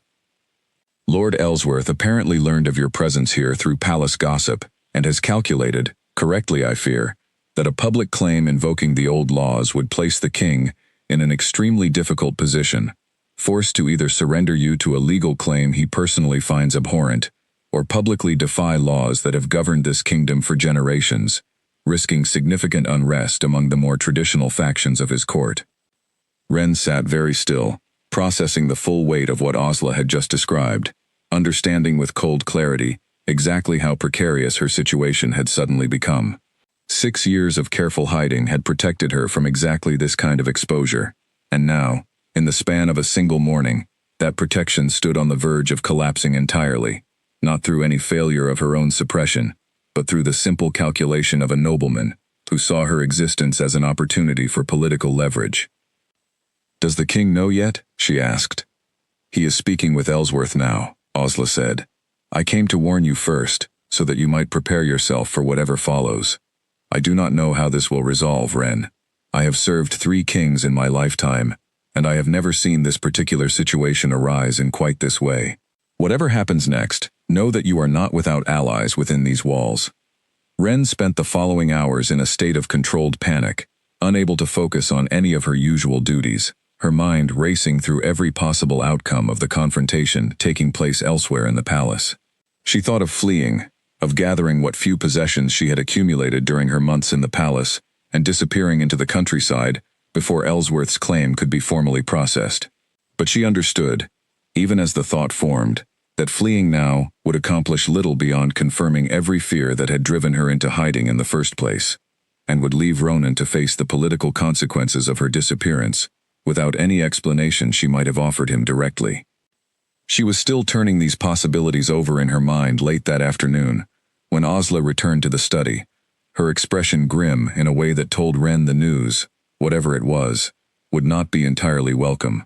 Lord Ellsworth apparently learned of your presence here through palace gossip and has calculated, correctly I fear, that a public claim invoking the old laws would place the king in an extremely difficult position, forced to either surrender you to a legal claim he personally finds abhorrent, or publicly defy laws that have governed this kingdom for generations, risking significant unrest among the more traditional factions of his court. Ren sat very still, processing the full weight of what Asla had just described, understanding with cold clarity exactly how precarious her situation had suddenly become. 6 years of careful hiding had protected her from exactly this kind of exposure, and now, in the span of a single morning, that protection stood on the verge of collapsing entirely, not through any failure of her own suppression, but through the simple calculation of a nobleman who saw her existence as an opportunity for political leverage. Does the king know yet? She asked. He is speaking with Ellsworth now, Asla said. I came to warn you first, so that you might prepare yourself for whatever follows. I do not know how this will resolve, Ren. I have served 3 kings in my lifetime, and I have never seen this particular situation arise in quite this way. Whatever happens next, know that you are not without allies within these walls. Ren spent the following hours in a state of controlled panic, unable to focus on any of her usual duties, her mind racing through every possible outcome of the confrontation taking place elsewhere in the palace. She thought of fleeing, of gathering what few possessions she had accumulated during her months in the palace, and disappearing into the countryside, before Ellsworth's claim could be formally processed. But she understood, even as the thought formed, that fleeing now would accomplish little beyond confirming every fear that had driven her into hiding in the first place, and would leave Ronan to face the political consequences of her disappearance without any explanation she might have offered him directly. She was still turning these possibilities over in her mind late that afternoon, when Osla returned to the study, her expression grim in a way that told Wren the news, whatever it was, would not be entirely welcome.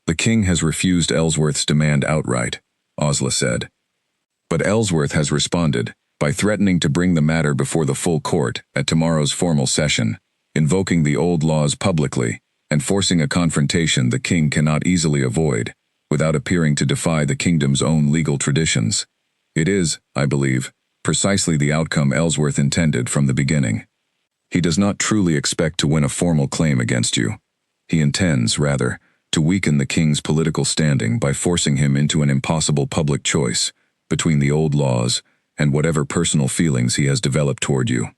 "The king has refused Ellsworth's demand outright," Osla said. "But Ellsworth has responded by threatening to bring the matter before the full court at tomorrow's formal session, invoking the old laws publicly, and forcing a confrontation the king cannot easily avoid, without appearing to defy the kingdom's own legal traditions. It is, I believe, precisely the outcome Ellsworth intended from the beginning. He does not truly expect to win a formal claim against you. He intends, rather, to weaken the king's political standing by forcing him into an impossible public choice between the old laws and whatever personal feelings he has developed toward you."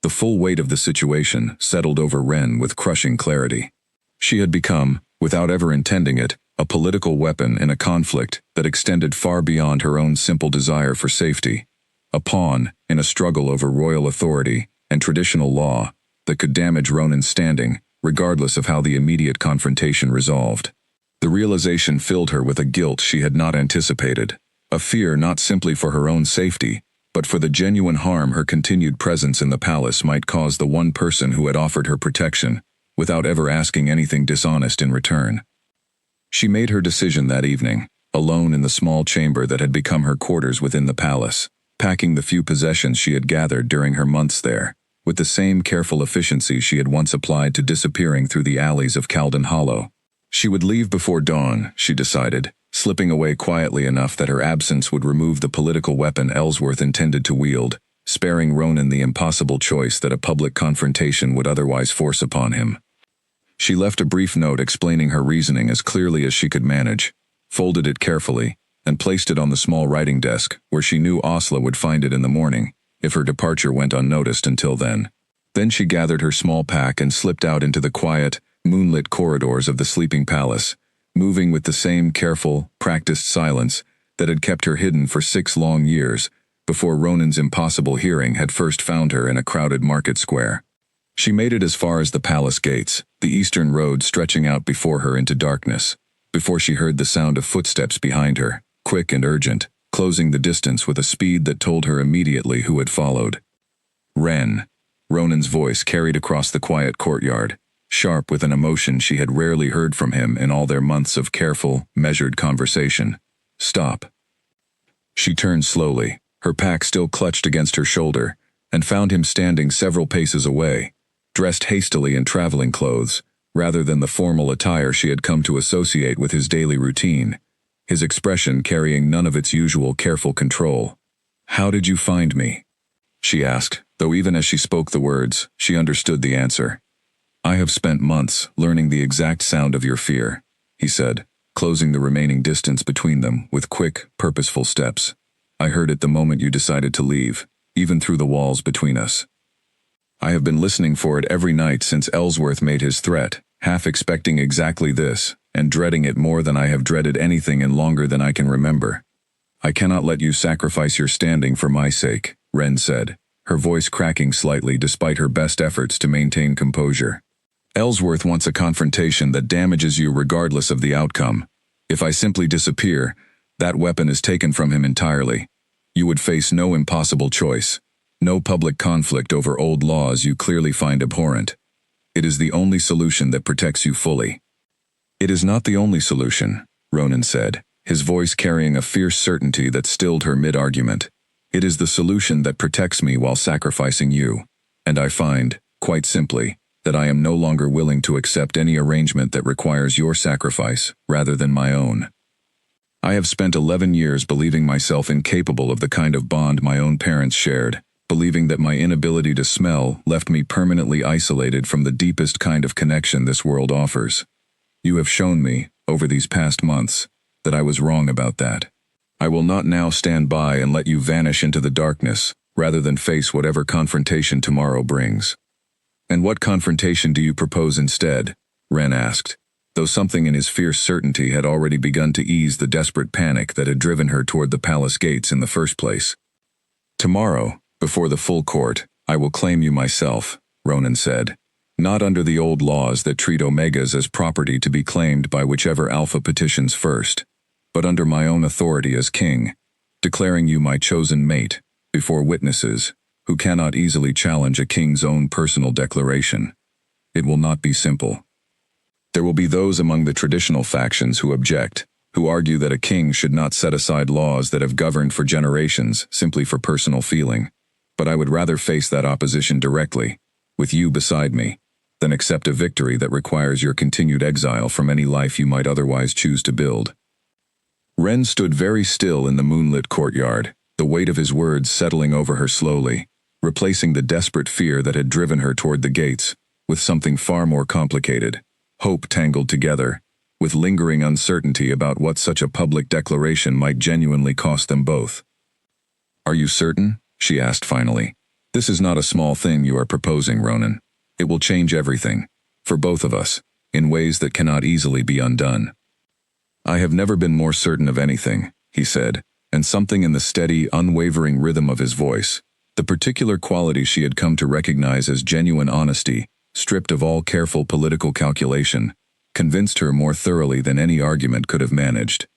The full weight of the situation settled over Wren with crushing clarity. She had become, without ever intending it, a political weapon in a conflict that extended far beyond her own simple desire for safety, a pawn in a struggle over royal authority and traditional law that could damage Ronan's standing, regardless of how the immediate confrontation resolved. The realization filled her with a guilt she had not anticipated, a fear not simply for her own safety, but for the genuine harm her continued presence in the palace might cause the one person who had offered her protection, without ever asking anything dishonest in return. She made her decision that evening, alone in the small chamber that had become her quarters within the palace, packing the few possessions she had gathered during her months there, with the same careful efficiency she had once applied to disappearing through the alleys of Caldon Hollow. She would leave before dawn, she decided, slipping away quietly enough that her absence would remove the political weapon Ellsworth intended to wield, sparing Ronan the impossible choice that a public confrontation would otherwise force upon him. She left a brief note explaining her reasoning as clearly as she could manage, folded it carefully, and placed it on the small writing desk where she knew Osla would find it in the morning, if her departure went unnoticed until then. Then she gathered her small pack and slipped out into the quiet, moonlit corridors of the sleeping palace, moving with the same careful, practiced silence that had kept her hidden for 6 long years, before Ronan's impossible hearing had first found her in a crowded market square. She made it as far as the palace gates, the eastern road stretching out before her into darkness, before she heard the sound of footsteps behind her, quick and urgent, closing the distance with a speed that told her immediately who had followed. "Wren," Ronan's voice carried across the quiet courtyard, sharp with an emotion she had rarely heard from him in all their months of careful, measured conversation. "Stop." She turned slowly, her pack still clutched against her shoulder, and found him standing several paces away, dressed hastily in traveling clothes, rather than the formal attire she had come to associate with his daily routine, his expression carrying none of its usual careful control. "How did you find me?" she asked, though even as she spoke the words, she understood the answer. "I have spent months learning the exact sound of your fear," he said, closing the remaining distance between them with quick, purposeful steps. "I heard it the moment you decided to leave, even through the walls between us. I have been listening for it every night since Ellsworth made his threat, half expecting exactly this, and dreading it more than I have dreaded anything in longer than I can remember. I cannot let you sacrifice your standing for my sake," Wren said, her voice cracking slightly despite her best efforts to maintain composure. "Ellsworth wants a confrontation that damages you regardless of the outcome. If I simply disappear, that weapon is taken from him entirely. You would face no impossible choice, no public conflict over old laws you clearly find abhorrent. It is the only solution that protects you fully." "It is not the only solution," Ronan said, his voice carrying a fierce certainty that stilled her mid-argument. "It is the solution that protects me while sacrificing you, and I find, quite simply, that I am no longer willing to accept any arrangement that requires your sacrifice rather than my own. I have spent 11 years believing myself incapable of the kind of bond my own parents shared, believing that my inability to smell left me permanently isolated from the deepest kind of connection this world offers. You have shown me, over these past months, that I was wrong about that. I will not now stand by and let you vanish into the darkness, rather than face whatever confrontation tomorrow brings. And what confrontation do you propose instead? Ren asked, though something in his fierce certainty had already begun to ease the desperate panic that had driven her toward the palace gates in the first place. Tomorrow, before the full court, I will claim you myself, Ronan said. Not under the old laws that treat Omegas as property to be claimed by whichever Alpha petitions first, but under my own authority as king, declaring you my chosen mate, before witnesses, who cannot easily challenge a king's own personal declaration. It will not be simple. There will be those among the traditional factions who object, who argue that a king should not set aside laws that have governed for generations simply for personal feeling. But I would rather face that opposition directly, with you beside me, than accept a victory that requires your continued exile from any life you might otherwise choose to build. Ren stood very still in the moonlit courtyard, the weight of his words settling over her slowly, replacing the desperate fear that had driven her toward the gates, with something far more complicated, hope tangled together, with lingering uncertainty about what such a public declaration might genuinely cost them both. Are you certain? She asked finally. This is not a small thing you are proposing, Ronan. It will change everything, for both of us, in ways that cannot easily be undone. I have never been more certain of anything, he said, and something in the steady, unwavering rhythm of his voice, the particular quality she had come to recognize as genuine honesty, stripped of all careful political calculation, convinced her more thoroughly than any argument could have managed.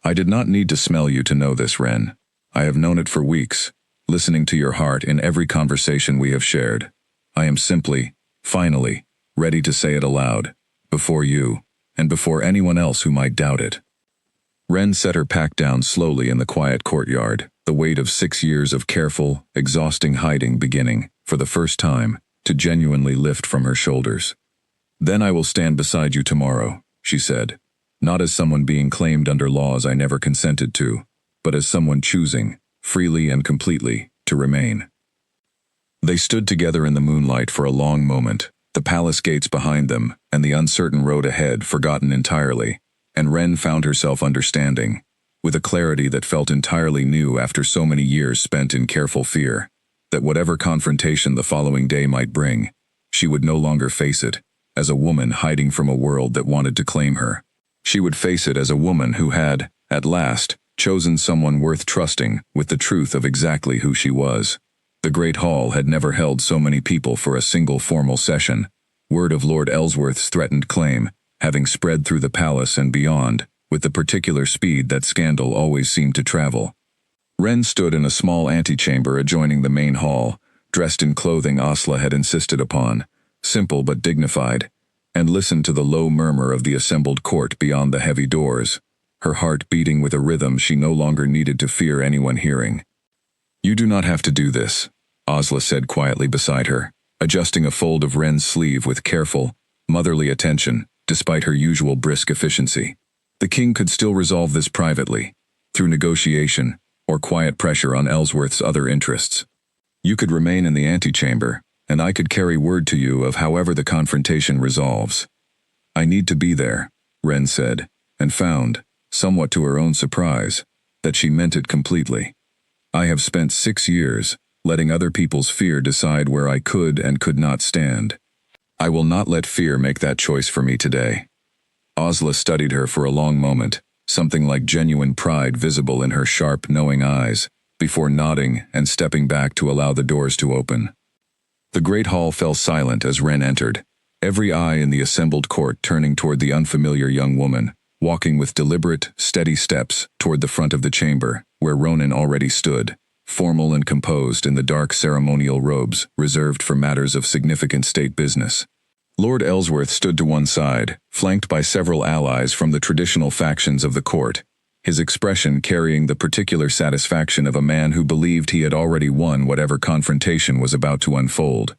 I did not need to smell you to know this, Ren. I have known it for weeks, listening to your heart in every conversation we have shared. I am simply, finally, ready to say it aloud, before you, and before anyone else who might doubt it. Ren set her pack down slowly in the quiet courtyard, the weight of 6 years of careful, exhausting hiding beginning, for the first time, to genuinely lift from her shoulders. Then I will stand beside you tomorrow, she said, not as someone being claimed under laws I never consented to, but as someone choosing, freely and completely, to remain. They stood together in the moonlight for a long moment, the palace gates behind them, and the uncertain road ahead forgotten entirely, and Ren found herself understanding, with a clarity that felt entirely new after so many years spent in careful fear, that whatever confrontation the following day might bring, she would no longer face it as a woman hiding from a world that wanted to claim her. She would face it as a woman who had, at last, chosen someone worth trusting with the truth of exactly who she was. The Great Hall had never held so many people for a single formal session, word of Lord Ellsworth's threatened claim having spread through the palace and beyond, with the particular speed that scandal always seemed to travel. Ren stood in a small antechamber adjoining the main hall, dressed in clothing Asla had insisted upon, simple but dignified, and listened to the low murmur of the assembled court beyond the heavy doors, her heart beating with a rhythm she no longer needed to fear anyone hearing. You do not have to do this, Asla said quietly beside her, adjusting a fold of Ren's sleeve with careful, motherly attention, despite her usual brisk efficiency. The king could still resolve this privately, through negotiation, or quiet pressure on Ellsworth's other interests. You could remain in the antechamber, and I could carry word to you of however the confrontation resolves. I need to be there, Ren said, and found, somewhat to her own surprise, that she meant it completely. I have spent 6 years, letting other people's fear decide where I could and could not stand. I will not let fear make that choice for me today. Asla studied her for a long moment, something like genuine pride visible in her sharp, knowing eyes, before nodding and stepping back to allow the doors to open. The great hall fell silent as Ren entered, every eye in the assembled court turning toward the unfamiliar young woman, walking with deliberate, steady steps toward the front of the chamber, where Ronan already stood, formal and composed in the dark ceremonial robes reserved for matters of significant state business. Lord Ellsworth stood to one side, flanked by several allies from the traditional factions of the court, his expression carrying the particular satisfaction of a man who believed he had already won whatever confrontation was about to unfold.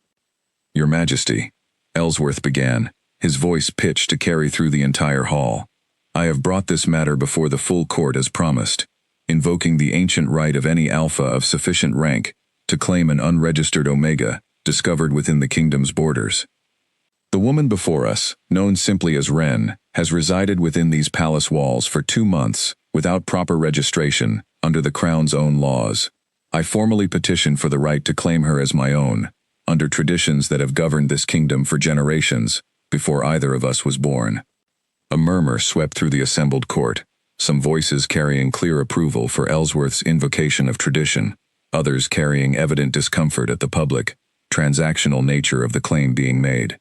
Your Majesty, Ellsworth began, his voice pitched to carry through the entire hall. I have brought this matter before the full court as promised, invoking the ancient right of any alpha of sufficient rank to claim an unregistered omega discovered within the kingdom's borders. The woman before us, known simply as Ren, has resided within these palace walls for 2 months, without proper registration, under the crown's own laws. I formally petition for the right to claim her as my own, under traditions that have governed this kingdom for generations, before either of us was born." A murmur swept through the assembled court, some voices carrying clear approval for Ellsworth's invocation of tradition, others carrying evident discomfort at the public, transactional nature of the claim being made.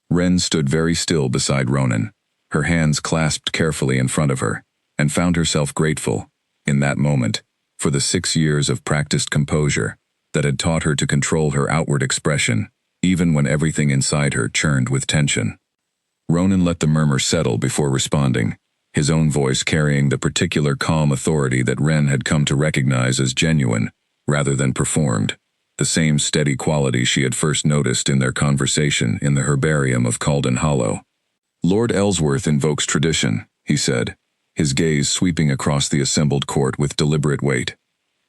Wren stood very still beside Ronan, her hands clasped carefully in front of her, and found herself grateful, in that moment, for the 6 years of practiced composure that had taught her to control her outward expression, even when everything inside her churned with tension. Ronan let the murmur settle before responding, his own voice carrying the particular calm authority that Wren had come to recognize as genuine, rather than performed, the same steady quality she had first noticed in their conversation in the herbarium of Caldon Hollow. "Lord Ellsworth invokes tradition," he said, his gaze sweeping across the assembled court with deliberate weight.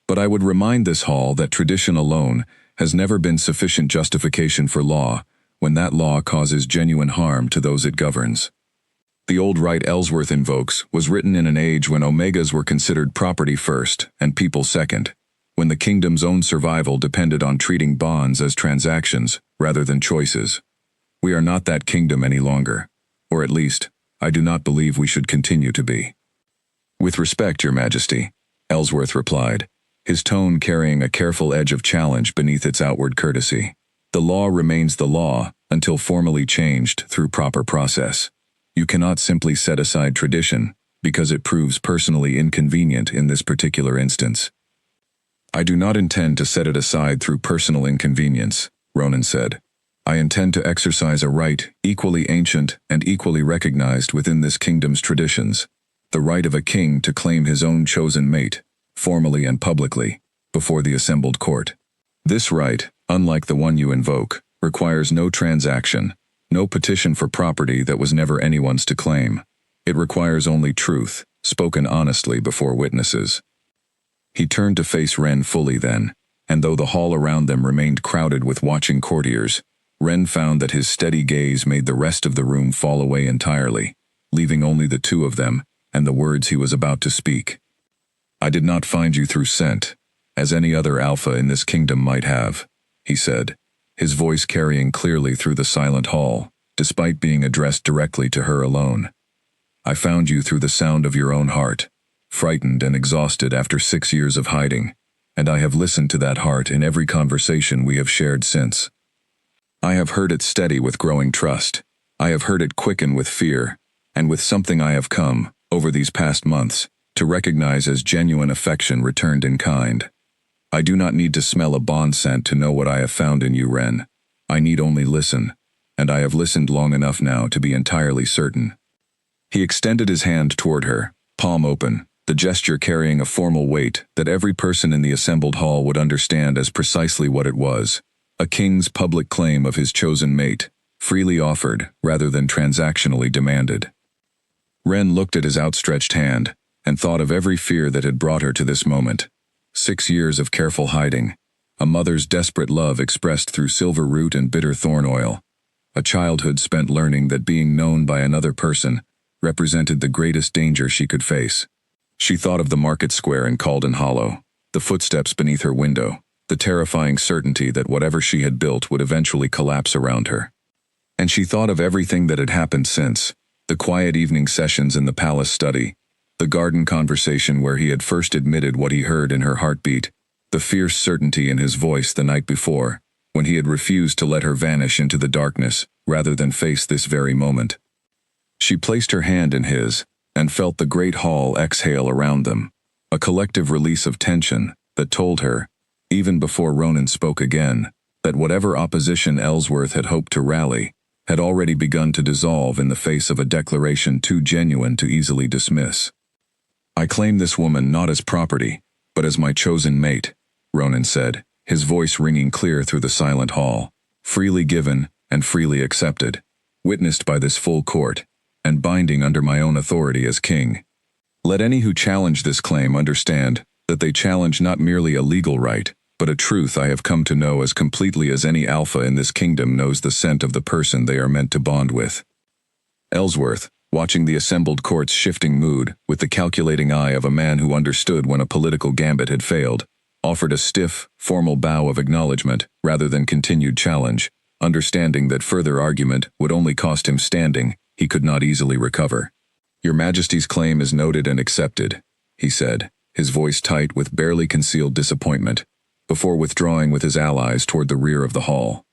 "But I would remind this hall that tradition alone has never been sufficient justification for law when that law causes genuine harm to those it governs. The old rite Ellsworth invokes was written in an age when omegas were considered property first and people second, when the kingdom's own survival depended on treating bonds as transactions rather than choices. We are not that kingdom any longer, or at least, I do not believe we should continue to be." "With respect, Your Majesty," Ellsworth replied, his tone carrying a careful edge of challenge beneath its outward courtesy. "The law remains the law until formally changed through proper process. You cannot simply set aside tradition because it proves personally inconvenient in this particular instance." "I do not intend to set it aside through personal inconvenience," Ronan said. "I intend to exercise a right equally ancient and equally recognized within this kingdom's traditions, the right of a king to claim his own chosen mate, formally and publicly, before the assembled court. This right, unlike the one you invoke, requires no transaction, no petition for property that was never anyone's to claim. It requires only truth, spoken honestly before witnesses." He turned to face Wren fully then, and though the hall around them remained crowded with watching courtiers, Wren found that his steady gaze made the rest of the room fall away entirely, leaving only the two of them and the words he was about to speak. "I did not find you through scent, as any other alpha in this kingdom might have," he said, his voice carrying clearly through the silent hall, despite being addressed directly to her alone. "I found you through the sound of your own heart, frightened and exhausted after 6 years of hiding, and I have listened to that heart in every conversation we have shared since. I have heard it steady with growing trust. I have heard it quicken with fear, and with something I have come, over these past months, to recognize as genuine affection returned in kind. I do not need to smell a bond scent to know what I have found in you, Wren. I need only listen, and I have listened long enough now to be entirely certain." He extended his hand toward her, palm open, the gesture carrying a formal weight that every person in the assembled hall would understand as precisely what it was: a king's public claim of his chosen mate, freely offered rather than transactionally demanded. Wren looked at his outstretched hand and thought of every fear that had brought her to this moment. 6 years of careful hiding, a mother's desperate love expressed through silver root and bitter thorn oil, a childhood spent learning that being known by another person represented the greatest danger she could face. She thought of the market square in Caldon Hollow, the footsteps beneath her window, the terrifying certainty that whatever she had built would eventually collapse around her. And she thought of everything that had happened since, the quiet evening sessions in the palace study, the garden conversation where he had first admitted what he heard in her heartbeat, the fierce certainty in his voice the night before, when he had refused to let her vanish into the darkness rather than face this very moment. She placed her hand in his and felt the great hall exhale around them, a collective release of tension that told her, even before Ronan spoke again, that whatever opposition Ellsworth had hoped to rally had already begun to dissolve in the face of a declaration too genuine to easily dismiss. "I claim this woman not as property, but as my chosen mate," Ronan said, his voice ringing clear through the silent hall, "freely given and freely accepted, witnessed by this full court, and binding under my own authority as king. Let any who challenge this claim understand that they challenge not merely a legal right, but a truth I have come to know as completely as any alpha in this kingdom knows the scent of the person they are meant to bond with." Ellsworth, watching the assembled court's shifting mood with the calculating eye of a man who understood when a political gambit had failed, offered a stiff, formal bow of acknowledgement rather than continued challenge, understanding that further argument would only cost him standing he could not easily recover. "Your Majesty's claim is noted and accepted," he said, his voice tight with barely concealed disappointment, before withdrawing with his allies toward the rear of the hall.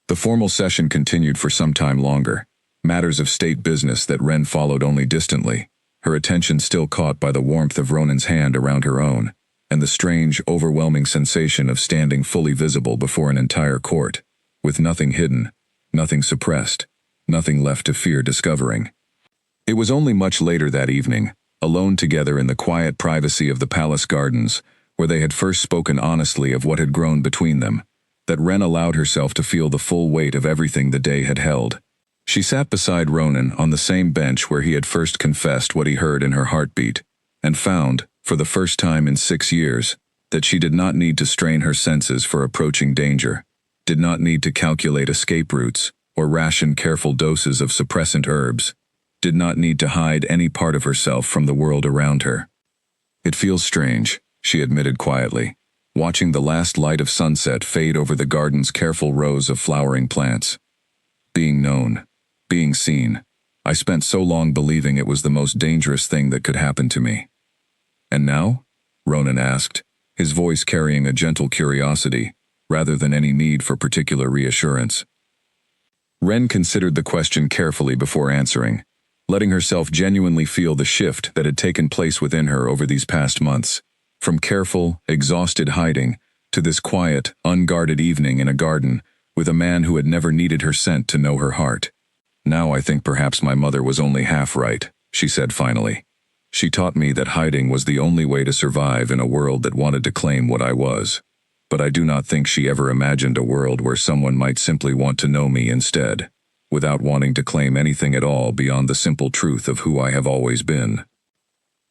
The formal session continued for some time longer, matters of state business that Ren followed only distantly, her attention still caught by the warmth of Ronan's hand around her own, and the strange, overwhelming sensation of standing fully visible before an entire court, with nothing hidden, nothing suppressed, nothing left to fear discovering. It was only much later that evening, alone together in the quiet privacy of the palace gardens, where they had first spoken honestly of what had grown between them, that Ren allowed herself to feel the full weight of everything the day had held. She sat beside Ronan on the same bench where he had first confessed what he heard in her heartbeat, and found, for the first time in 6 years, that she did not need to strain her senses for approaching danger, did not need to calculate escape routes or ration careful doses of suppressant herbs, did not need to hide any part of herself from the world around her. "It feels strange," she admitted quietly, watching the last light of sunset fade over the garden's careful rows of flowering plants. "Being known, being seen, I spent so long believing it was the most dangerous thing that could happen to me." "And now?" Ronan asked, his voice carrying a gentle curiosity, rather than any need for particular reassurance. Ren considered the question carefully before answering, letting herself genuinely feel the shift that had taken place within her over these past months, from careful, exhausted hiding to this quiet, unguarded evening in a garden with a man who had never needed her scent to know her heart. "Now I think perhaps my mother was only half right," she said finally. "She taught me that hiding was the only way to survive in a world that wanted to claim what I was. But I do not think she ever imagined a world where someone might simply want to know me instead, without wanting to claim anything at all beyond the simple truth of who I have always been."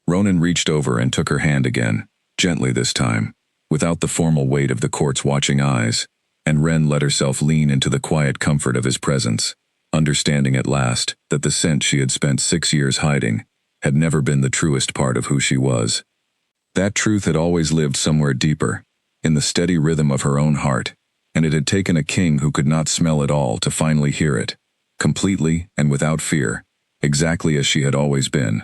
Ronan reached over and took her hand again, gently this time, without the formal weight of the court's watching eyes, and Ren let herself lean into the quiet comfort of his presence, understanding at last that the scent she had spent 6 years hiding had never been the truest part of who she was. That truth had always lived somewhere deeper, in the steady rhythm of her own heart, and it had taken a king who could not smell it all to finally hear it, completely and without fear, exactly as she had always been.